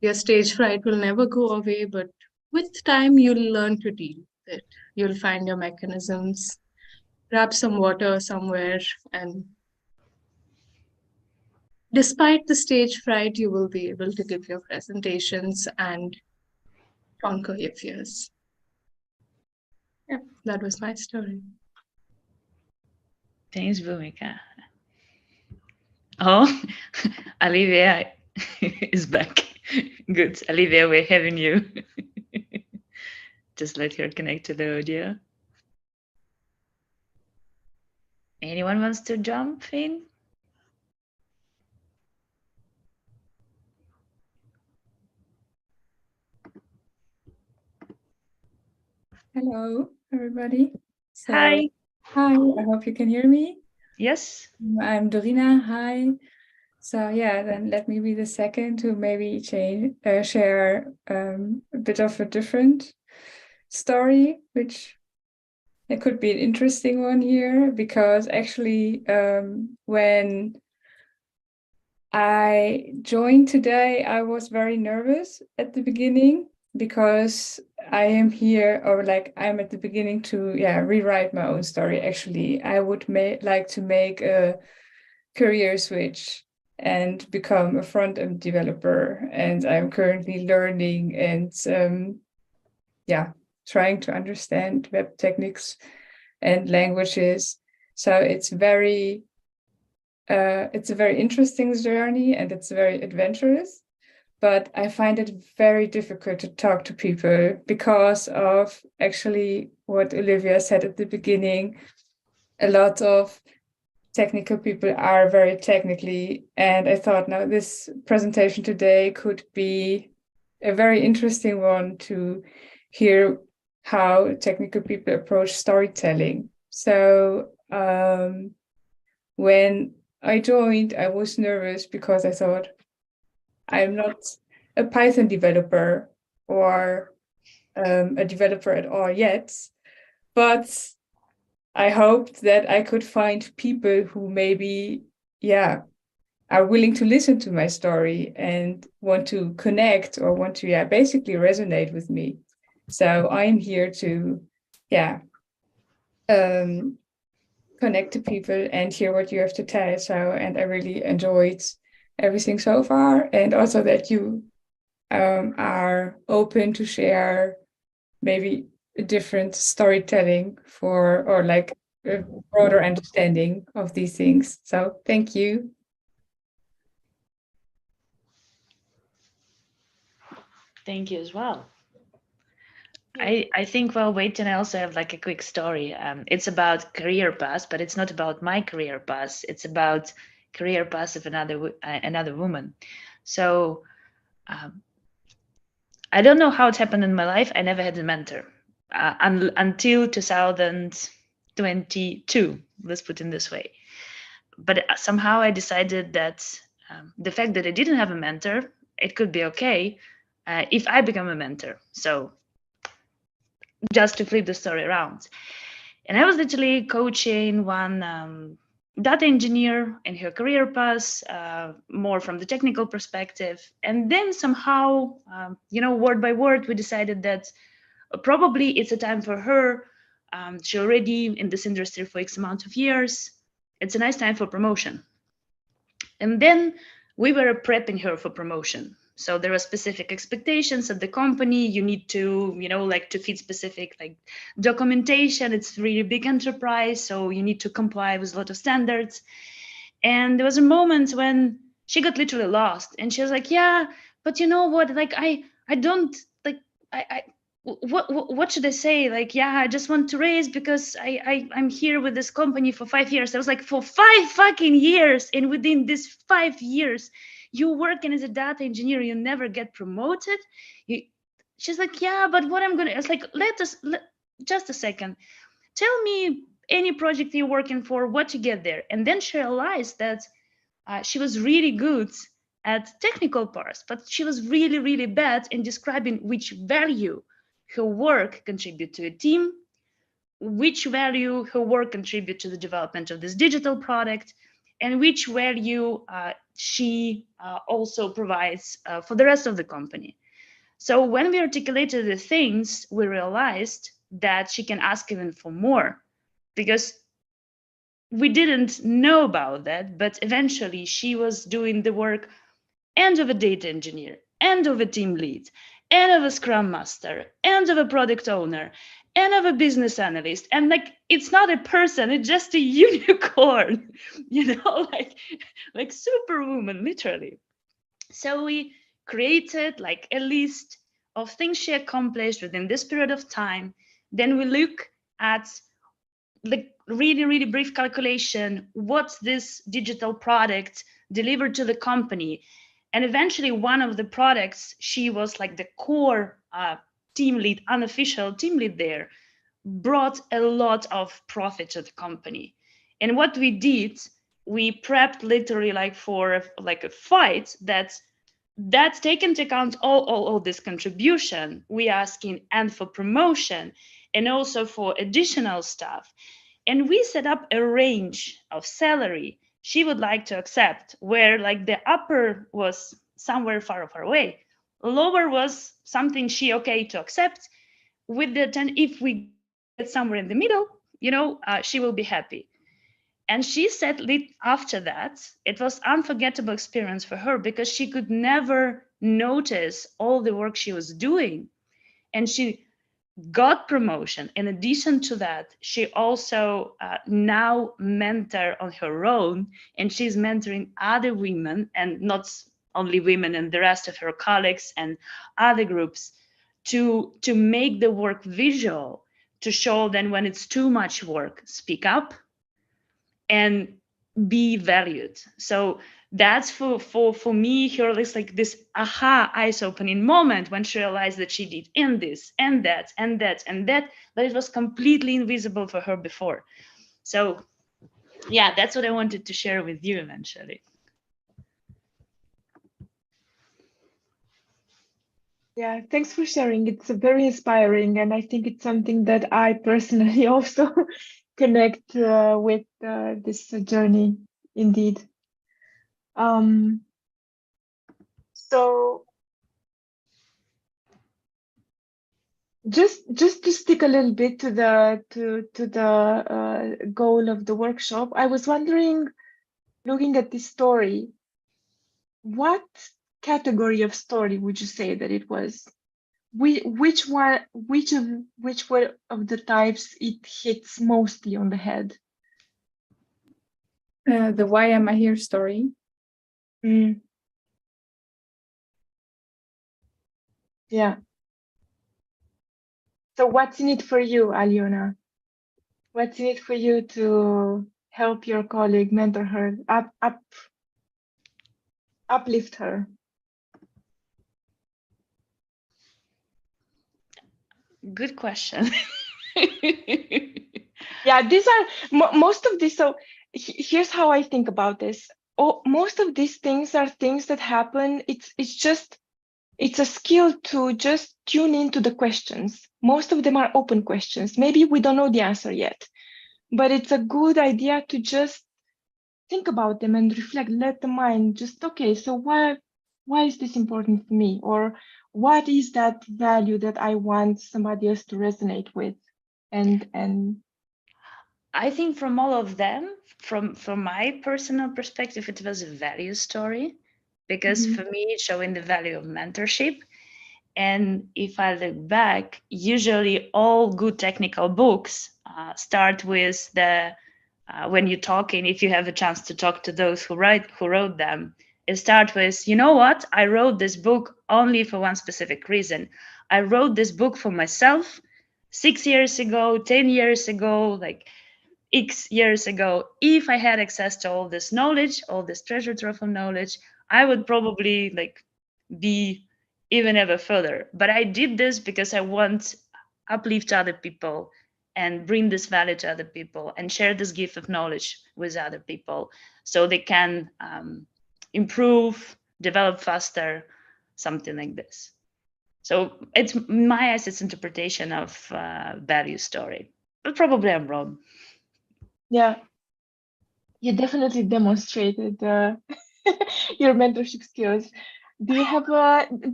your stage fright will never go away, but with time, you'll learn to deal with it. You'll find your mechanisms, grab some water somewhere, and despite the stage fright, you will be able to give your presentations and conquer your fears. Yeah, that was my story. Thanks, Bhumika. Oh, Olivia is back. Good. Olivia, we're having you. Just let her connect to the audio. Anyone wants to jump in? Hello, everybody. Hi. Hi, I hope you can hear me. Yes. I'm Dorina. Hi. So yeah, then let me be the second to maybe share a bit of a different story, which it could be an interesting one here, because actually when I joined today, I was very nervous at the beginning because I am here, or like I'm at the beginning to rewrite my own story. Actually, I would like to make a career switch and become a front-end developer, and I'm currently learning and trying to understand web techniques and languages. So it's a very interesting journey, and it's very adventurous. But I find it very difficult to talk to people because of actually what Olivia said at the beginning. A lot of technical people are very technically, and I thought now this presentation today could be a very interesting one to hear how technical people approach storytelling. So when I joined, I was nervous because I thought, I'm not a Python developer or a developer at all yet, but I hoped that I could find people who maybe, are willing to listen to my story and want to connect or want to, basically resonate with me. So I'm here to, connect to people and hear what you have to tell. So, and I really enjoyed everything so far, and also that you are open to share maybe a different storytelling or like a broader understanding of these things. So thank you. Thank you as well. I think while waiting, I also have like a quick story. It's about career path, but it's not about my career path. It's about career path of another woman. So I don't know how it happened in my life. I never had a mentor until 2022. Let's put it this way. But somehow I decided that the fact that I didn't have a mentor, it could be okay if I become a mentor. So just to flip the story around. And I was literally coaching one data engineer in her career path, more from the technical perspective. And then somehow, word by word, we decided that probably it's a time for her. She's already in this industry for X amount of years. It's a nice time for promotion. And then we were prepping her for promotion. So there are specific expectations at the company. You need to, to feed specific like documentation. It's really big enterprise, so you need to comply with a lot of standards. And there was a moment when she got literally lost, and she was like, "Yeah, but you know what? Like, I don't like, what should I say? Like, yeah, I just want to raise because I'm here with this company for 5 years." I was like, for 5 fucking years, and within these 5 years, you working as a data engineer, you never get promoted. She's like, "Yeah, but what I'm gonna," I was like, just a second, tell me any project you're working for, what you get there. And then she realized that she was really good at technical parts, but she was really, really bad in describing which value her work contribute to a team, which value her work contribute to the development of this digital product, and which value she also provides for the rest of the company. So when we articulated the things, we realized that she can ask even for more, because we didn't know about that, but eventually she was doing the work and of a data engineer, and of a team lead, and of a scrum master, and of a product owner, and of a business analyst. And like, it's not a person, it's just a unicorn, like superwoman, literally. So we created like a list of things she accomplished within this period of time. Then we look at the really, really brief calculation, what's this digital product delivered to the company. And eventually one of the products, she was like the core team lead, unofficial team lead there, brought a lot of profit to the company. And what we did, we prepped literally like for like a fight that's taken into account all this contribution we asking, and for promotion, and also for additional stuff. And we set up a range of salary she would like to accept, where like the upper was somewhere far, far away. Lower was something she okay to accept. With the 10, if we get somewhere in the middle, she will be happy. And she said after that, it was unforgettable experience for her, because she could never notice all the work she was doing. And she got promotion. In addition to that, she also now mentor on her own, and she's mentoring other women, and not only women, and the rest of her colleagues and other groups, to make the work visual, to show them when it's too much work, speak up and be valued. So that's for me her list, like this aha eyes opening moment when she realized that she did in this and that and that and that, but it was completely invisible for her before. So yeah, that's what I wanted to share with you eventually. Yeah, thanks for sharing. It's very inspiring, and I think it's something that I personally also connect with this journey, indeed. So just to stick a little bit to the goal of the workshop, I was wondering, looking at this story, what category of story would you say that it was? Which one of the types it hits mostly on the head? The why am I here story. Yeah. So what's in it for you, Aliona? What's in it for you to help your colleague, mentor her, uplift her? Good question. Yeah, these are most of these. So here's how I think about this. Oh, most of these things are things that happen. It's a skill to just tune into the questions. Most of them are open questions. Maybe we don't know the answer yet, but it's a good idea to just think about them and reflect. Let the mind just, okay, so why is this important for me? Or what is that value that I want somebody else to resonate with? And I think from all of them, from my personal perspective, it was a value story, because for me it's showing the value of mentorship. And if I look back, usually all good technical books start with the when you're talking, if you have a chance to talk to those who wrote them, it starts with, you know what, I wrote this book only for one specific reason. I wrote this book for myself 6 years ago, 10 years ago, like X years ago. If I had access to all this knowledge, all this treasure trove of knowledge, I would probably like be even ever further. But I did this because I want uplift other people and bring this value to other people and share this gift of knowledge with other people so they can improve, develop faster, something like this. So it's my eyes, it's interpretation of value story, but probably I'm wrong. yeah, you definitely demonstrated your mentorship skills. Do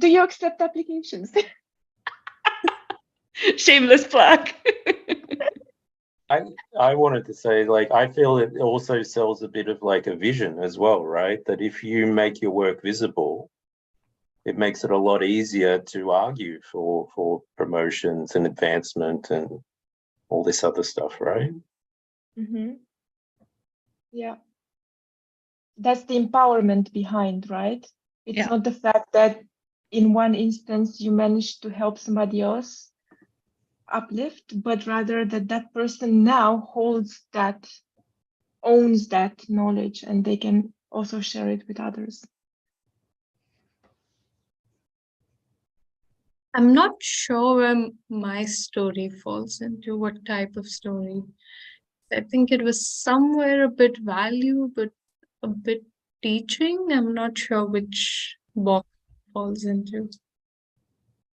you accept applications? Shameless plug. I wanted to say, like, I feel it also sells a bit of like a vision as well, right? That if you make your work visible, it makes it a lot easier to argue for promotions and advancement and all this other stuff, right? Yeah. That's the empowerment behind, right? It's Yeah. not the fact that in one instance you managed to help somebody else uplift, but rather that that person now owns that knowledge, and they can also share it with others. I'm not sure where my story falls into, what type of story. I think it was somewhere a bit value, but a bit teaching. I'm not sure which box it falls into.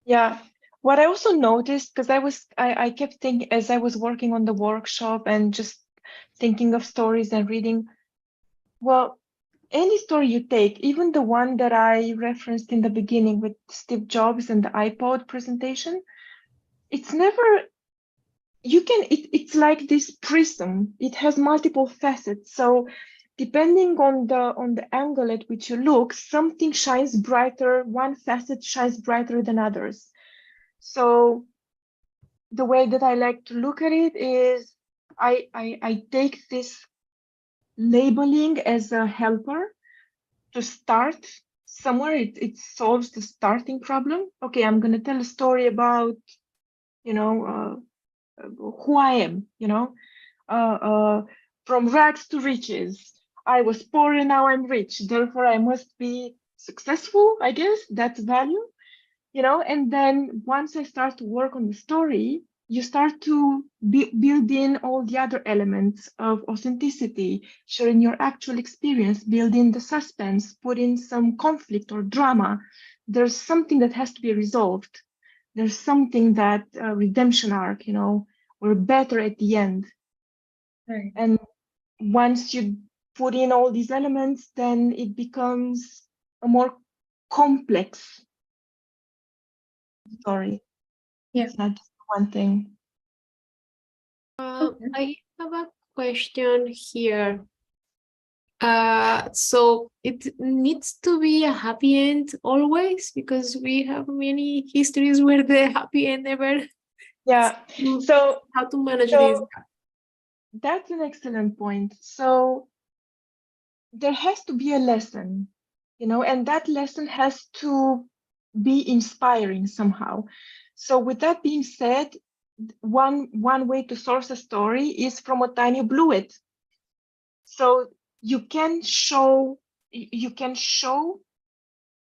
Yeah. What I also noticed, because I kept thinking as I was working on the workshop and just thinking of stories and reading, well, any story you take, even the one that I referenced in the beginning with Steve Jobs and the iPod presentation, it's never, it's like this prism. It has multiple facets. So depending on the angle at which you look, something shines brighter, one facet shines brighter than others. So the way that I like to look at it is I take this labeling as a helper to start somewhere. It solves the starting problem. Okay, I'm going to tell a story about, who I am, from rags to riches. I was poor and now I'm rich, therefore I must be successful, I guess. That's value, you know. And then once I start to work on the story, you start to build in all the other elements of authenticity, sharing your actual experience, build in the suspense, put in some conflict or drama. There's something that has to be resolved. There's something that redemption arc, you know, we're better at the end. Right. And once you put in all these elements, then it becomes a more complex story. Yeah. It's not just one thing. Okay. I have a question here. So it needs to be a happy end always, because we have many histories where the happy end never. Yeah. So How to manage this? that's an excellent point. So there has to be a lesson, you know, and that lesson has to be inspiring somehow. So with that being said, one way to source a story is from a tiny bluet. So you can show,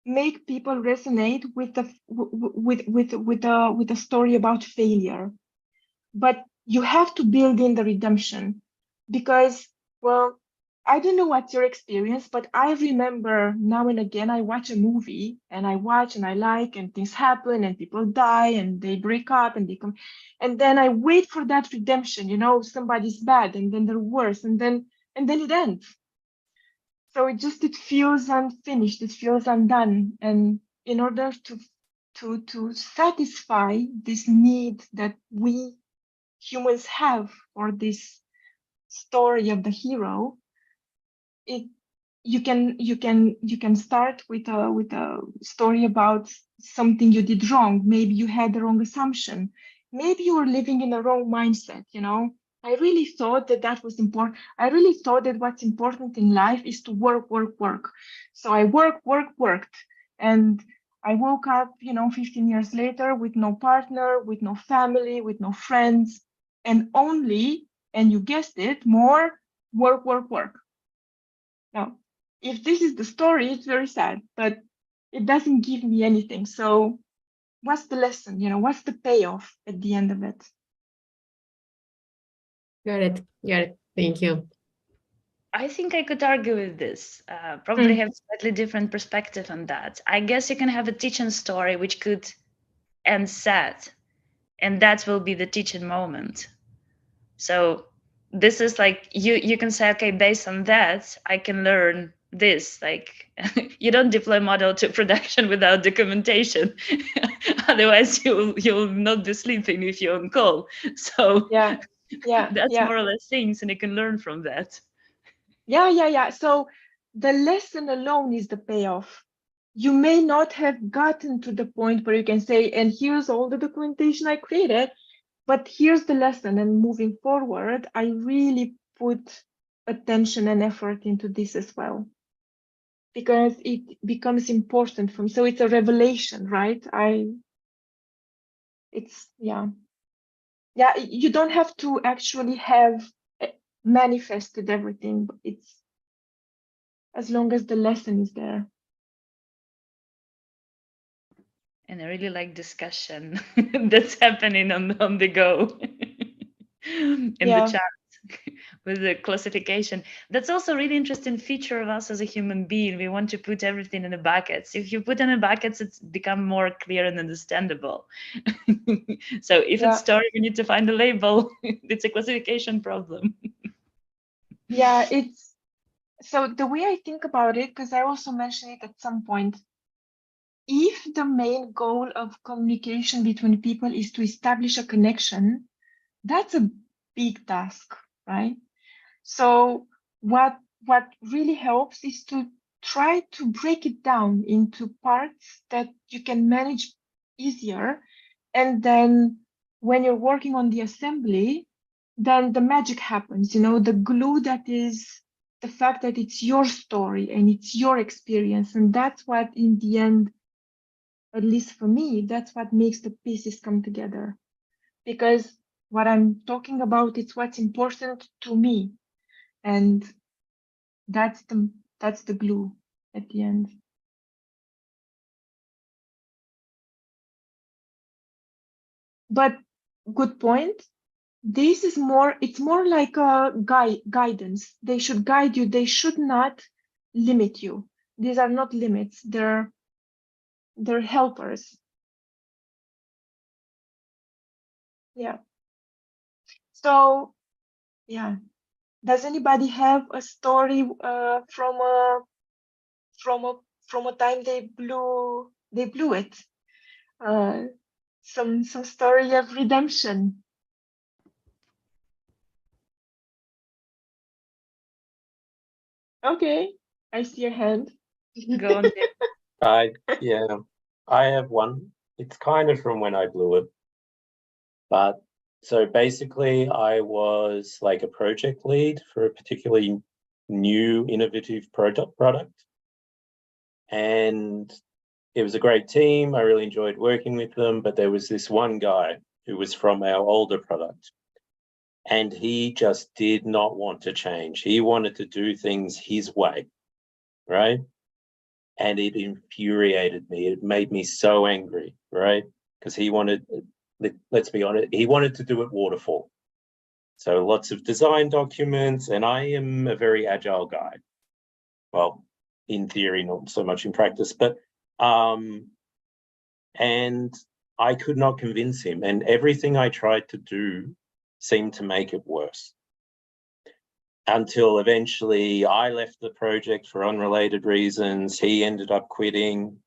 make people resonate with the with a story about failure, but you have to build in the redemption, because, well, I don't know what's your experience, but I remember now and again I watch a movie and I watch and I like, and things happen and people die and they break up and they come, and then I wait for that redemption, you know, somebody's bad and then they're worse, and then it ends. So it feels unfinished, it feels undone. And in order to satisfy this need that we humans have for this story of the hero, you can start with a story about something you did wrong. Maybe you had the wrong assumption. Maybe you were living in a wrong mindset, you know. I really thought that was important. I really thought that what's important in life is to work. So I worked. And I woke up, you know, 15 years later with no partner, with no family, with no friends, and only, and you guessed it, more work. Now, if this is the story, it's very sad, but it doesn't give me anything. So what's the lesson? You know, what's the payoff at the end of it? Got it. Thank you. I think I could argue with this. Probably have slightly different perspective on that. I guess you can have a teaching story which could end sad, and that will be the teaching moment. So this is like you can say, okay, based on that, I can learn this. Like you don't deploy model to production without documentation. Otherwise you'll not be sleeping if you're on call. So yeah that's more or less things, and you can learn from that. Yeah. So the lesson alone is the payoff. You may not have gotten to the point where you can say, and here's all the documentation I created, but here's the lesson. And moving forward, I really put attention and effort into this as well, because it becomes important for me. So it's a revelation, right? You don't have to actually have manifested everything, but it's as long as the lesson is there. And I really like discussion that's happening on the go in the chat with the classification. That's also a really interesting feature of us as a human being. We want to put everything in the buckets. If you put in the buckets, it's become more clear and understandable. So if it's story, we need to find a label. It's a classification problem. Yeah, it's so the way I think about it, because I also mentioned it at some point, if the main goal of communication between people is to establish a connection, that's a big task, right? So what really helps is to try to break it down into parts that you can manage easier. And then when you're working on the assembly, then the magic happens, you know, the glue that is the fact that it's your story and it's your experience. And that's what, in the end, at least for me, that's what makes the pieces come together. Because what I'm talking about, it's what's important to me. And That's the glue at the end. But good point. This is more, it's more like a guidance. They should guide you. They should not limit you. These are not limits. They're helpers. Yeah. So, yeah. Does anybody have a story from a time they blew it? Some story of redemption. Okay, I see your hand. Go on. Yeah, I have one. It's kind of from when I blew it. But so basically I was like a project lead for a particularly new innovative product. And it was a great team. I really enjoyed working with them, but there was this one guy who was from our older product. And he just did not want to change. He wanted to do things his way, right? And it infuriated me. It made me so angry, right? Because he wanted, let's be honest, he wanted to do it waterfall. So lots of design documents, and I am a very agile guy. Well, in theory, not so much in practice, but, and I could not convince him. And everything I tried to do seemed to make it worse. Until eventually I left the project for unrelated reasons. He ended up quitting.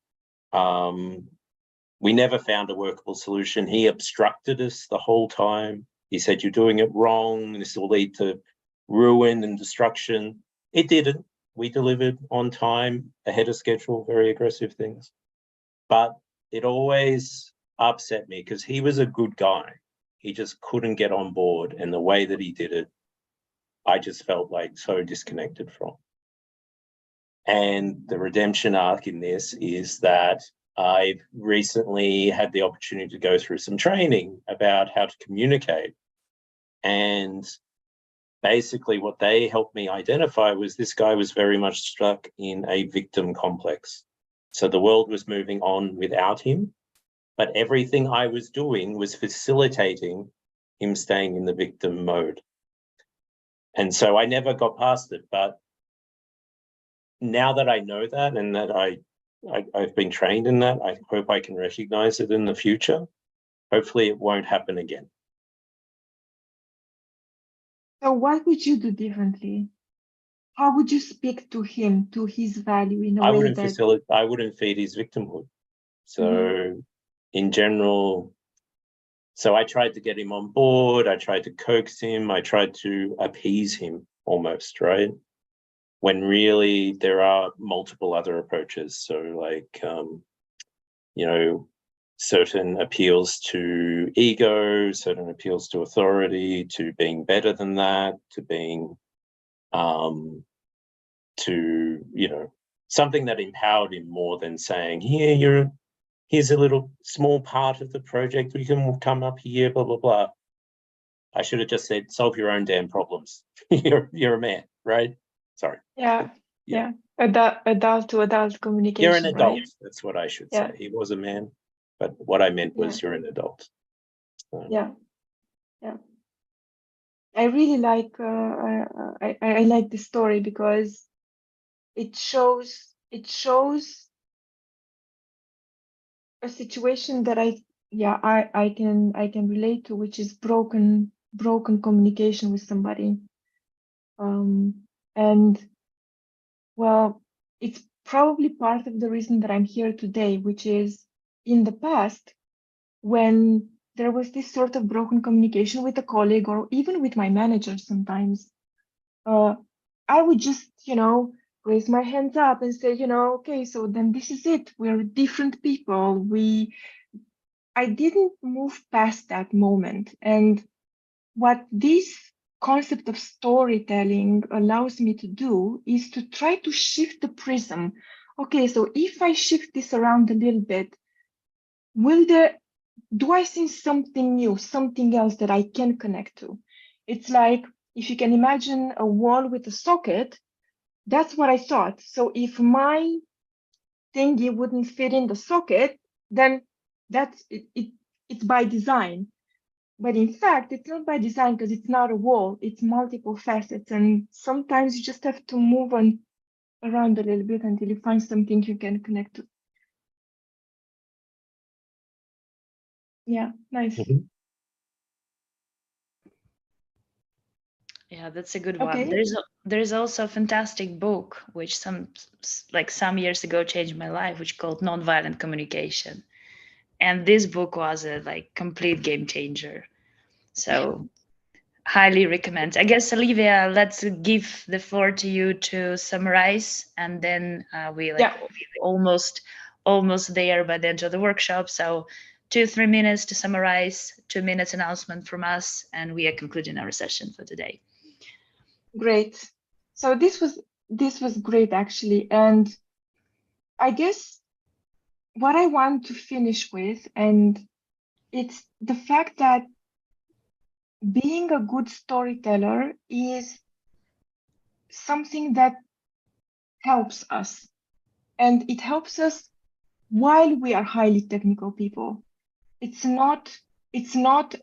We never found a workable solution. He obstructed us the whole time. He said, "You're doing it wrong. This will lead to ruin and destruction." It didn't. We delivered on time, ahead of schedule, very aggressive things. But it always upset me because he was a good guy. He just couldn't get on board, and the way that he did it, I just felt like so disconnected from. And the redemption arc in this is that I've recently had the opportunity to go through some training about how to communicate. And basically what they helped me identify was this guy was very much stuck in a victim complex. So the world was moving on without him, but everything I was doing was facilitating him staying in the victim mode. And so I never got past it. But now that I know that, and that I've been trained in that, I hope I can recognize it in the future. Hopefully it won't happen again. So what would you do differently? How would you speak to him, to his value in a way that... I wouldn't feed his victimhood. So in general, so I tried to get him on board. I tried to coax him. I tried to appease him almost, right? When really there are multiple other approaches. So like, you know, certain appeals to ego, certain appeals to authority, to being better than that, to being, to, you know, something that empowered him more than saying, here, here's a little small part of the project. We can come up here, blah, blah, blah. I should have just said, solve your own damn problems. You're a man, right? Sorry. Yeah. Adult to adult communication. You're an adult. Right? That's what I should say. He was a man, but what I meant was you're an adult. So. Yeah. I really like I like the story because it shows a situation that I can relate to, which is broken communication with somebody. And well, it's probably part of the reason that I'm here today, which is in the past, when there was this sort of broken communication with a colleague or even with my manager sometimes, I would just, raise my hands up and say, okay, so then this is it. We're different people. I didn't move past that moment. And what this concept of storytelling allows me to do is to try to shift the prism. Okay, so if I shift this around a little bit, do I see something new, something else that I can connect to? It's like, if you can imagine a wall with a socket, That's what I thought. So if my thingy wouldn't fit in the socket, then that's it's by design. But in fact, it's not by design because it's not a wall, it's multiple facets. And sometimes you just have to move on around a little bit until you find something you can connect to. Yeah, nice. Yeah, that's a good one. Okay. There's also a fantastic book which some years ago changed my life, which called Nonviolent Communication, and this book was a complete game changer. So highly recommend. I guess Olivia, let's give the floor to you to summarize, and then we're almost there by the end of the workshop. So 2-3 minutes to summarize, 2 minutes announcement from us, and we are concluding our session for today. Great. So this was great actually, and I guess what I want to finish with, and it's the fact that being a good storyteller is something that helps us, and it helps us while we are highly technical people. It's not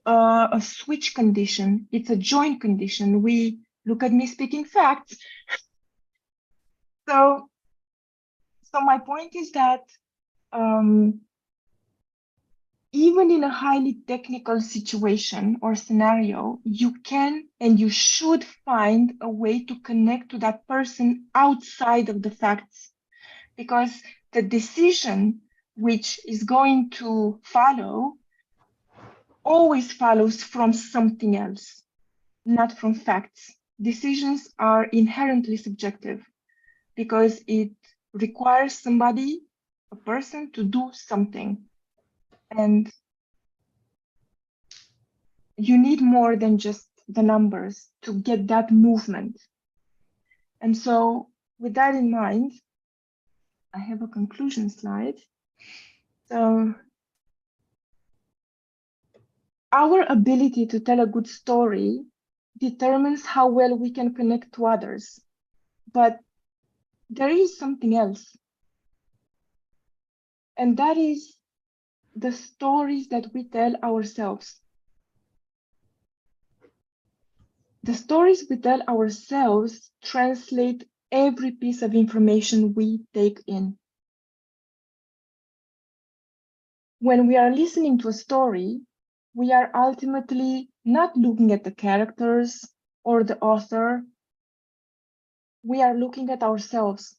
a switch condition, it's a joint condition. We look at me speaking facts. So my point is that even in a highly technical situation or scenario, you can and you should find a way to connect to that person outside of the facts, because the decision which is going to follow always follows from something else, not from facts. Decisions are inherently subjective because it requires somebody, a person, to do something. And you need more than just the numbers to get that movement. And so with that in mind, I have a conclusion slide. So our ability to tell a good story determines how well we can connect to others. But there is something else. And that is the stories that we tell ourselves. The stories we tell ourselves translate every piece of information we take in. When we are listening to a story, we are ultimately not looking at the characters or the author. We are looking at ourselves.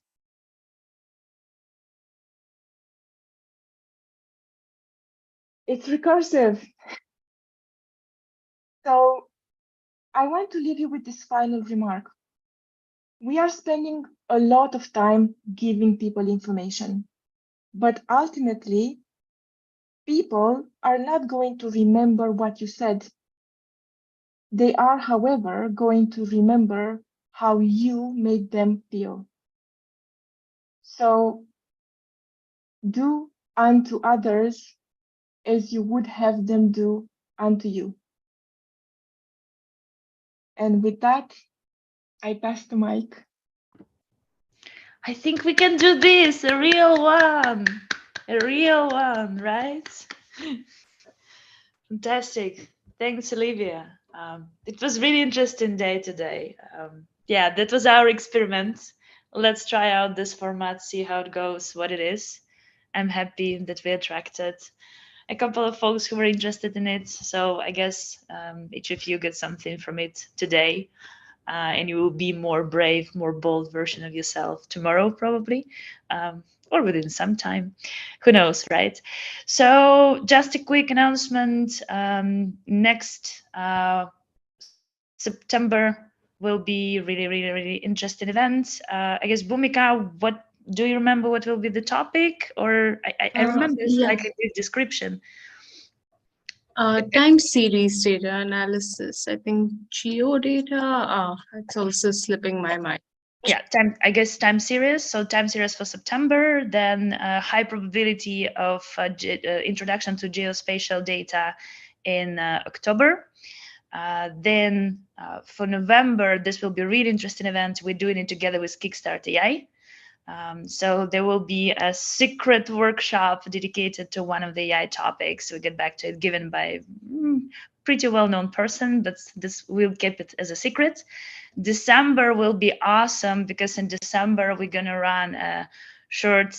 It's recursive. So I want to leave you with this final remark. We are spending a lot of time giving people information, but ultimately, people are not going to remember what you said. They are, however, going to remember how you made them feel. So do unto others as you would have them do unto you. And with that, I pass the mic. I think we can do this, a real one, right? Fantastic. Thanks, Olivia. It was really interesting day today. Yeah, that was our experiment. Let's try out this format, see how it goes, what it is. I'm happy that we attracted a couple of folks who were interested in it. So I guess each of you get something from it today. And you will be more brave, more bold version of yourself tomorrow, probably, or within some time. Who knows, right? So just a quick announcement. Next September will be really interesting event. I guess, Bhumika, what do you remember what will be the topic? Or I remember Yeah. like a brief description. Time series data analysis. I think geodata. It's also slipping my mind. Yeah, time series. So time series for September, then high probability of introduction to geospatial data in October. Then for November, this will be a really interesting event. We're doing it together with Kickstart AI. So there will be a secret workshop dedicated to one of the AI topics. We'll get back to it, given by pretty well-known person, but this we'll keep it as a secret. December will be awesome because in December we're gonna run a short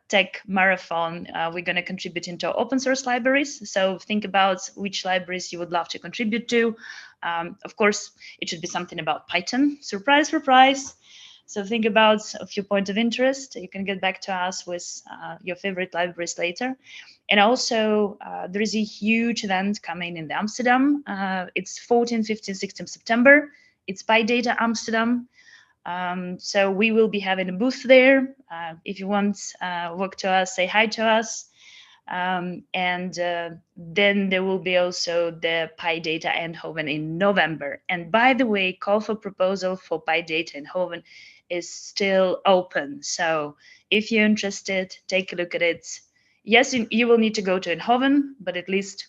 tech marathon. We're gonna contribute into open source libraries. So think about which libraries you would love to contribute to. Of course, it should be something about Python. Surprise, surprise. So think about a few points of interest. You can get back to us with your favorite libraries later. And also, there is a huge event coming in Amsterdam. It's 14, 15, 16 September. It's PyLadies Amsterdam. So we will be having a booth there. If you want, work to us, say hi to us. And then there will be also the PyLadies Eindhoven in November. And by the way, call for proposal for PyLadies Eindhoven is still open. So if you're interested, take a look at it. Yes, you will need to go to Eindhoven, but at least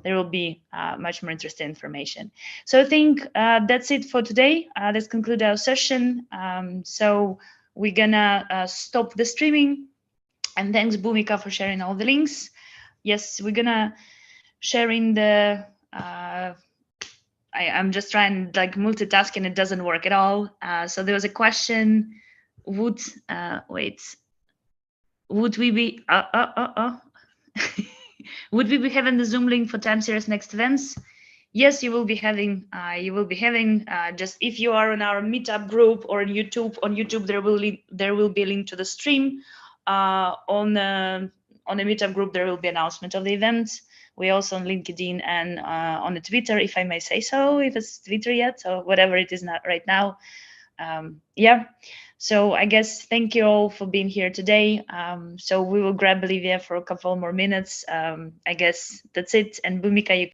there will be much more interesting information. So I think that's it for today. Let's conclude our session. So we're gonna stop the streaming. And thanks, Bhumika, for sharing all the links. Yes, we're gonna sharing the. I'm just trying like multitasking. It doesn't work at all. So there was a question. Would we be? Would we be having the Zoom link for time series next events? Yes, you will be having. Just if you are in our meetup group or on YouTube, there will be a link to the stream. On the meetup group, there will be announcement of the event. We're also on LinkedIn and on the Twitter, if I may say so, if it's Twitter yet, or whatever it is not right now. Yeah. So I guess thank you all for being here today. So we will grab Olivia for a couple more minutes. I guess that's it. And Bhumika, you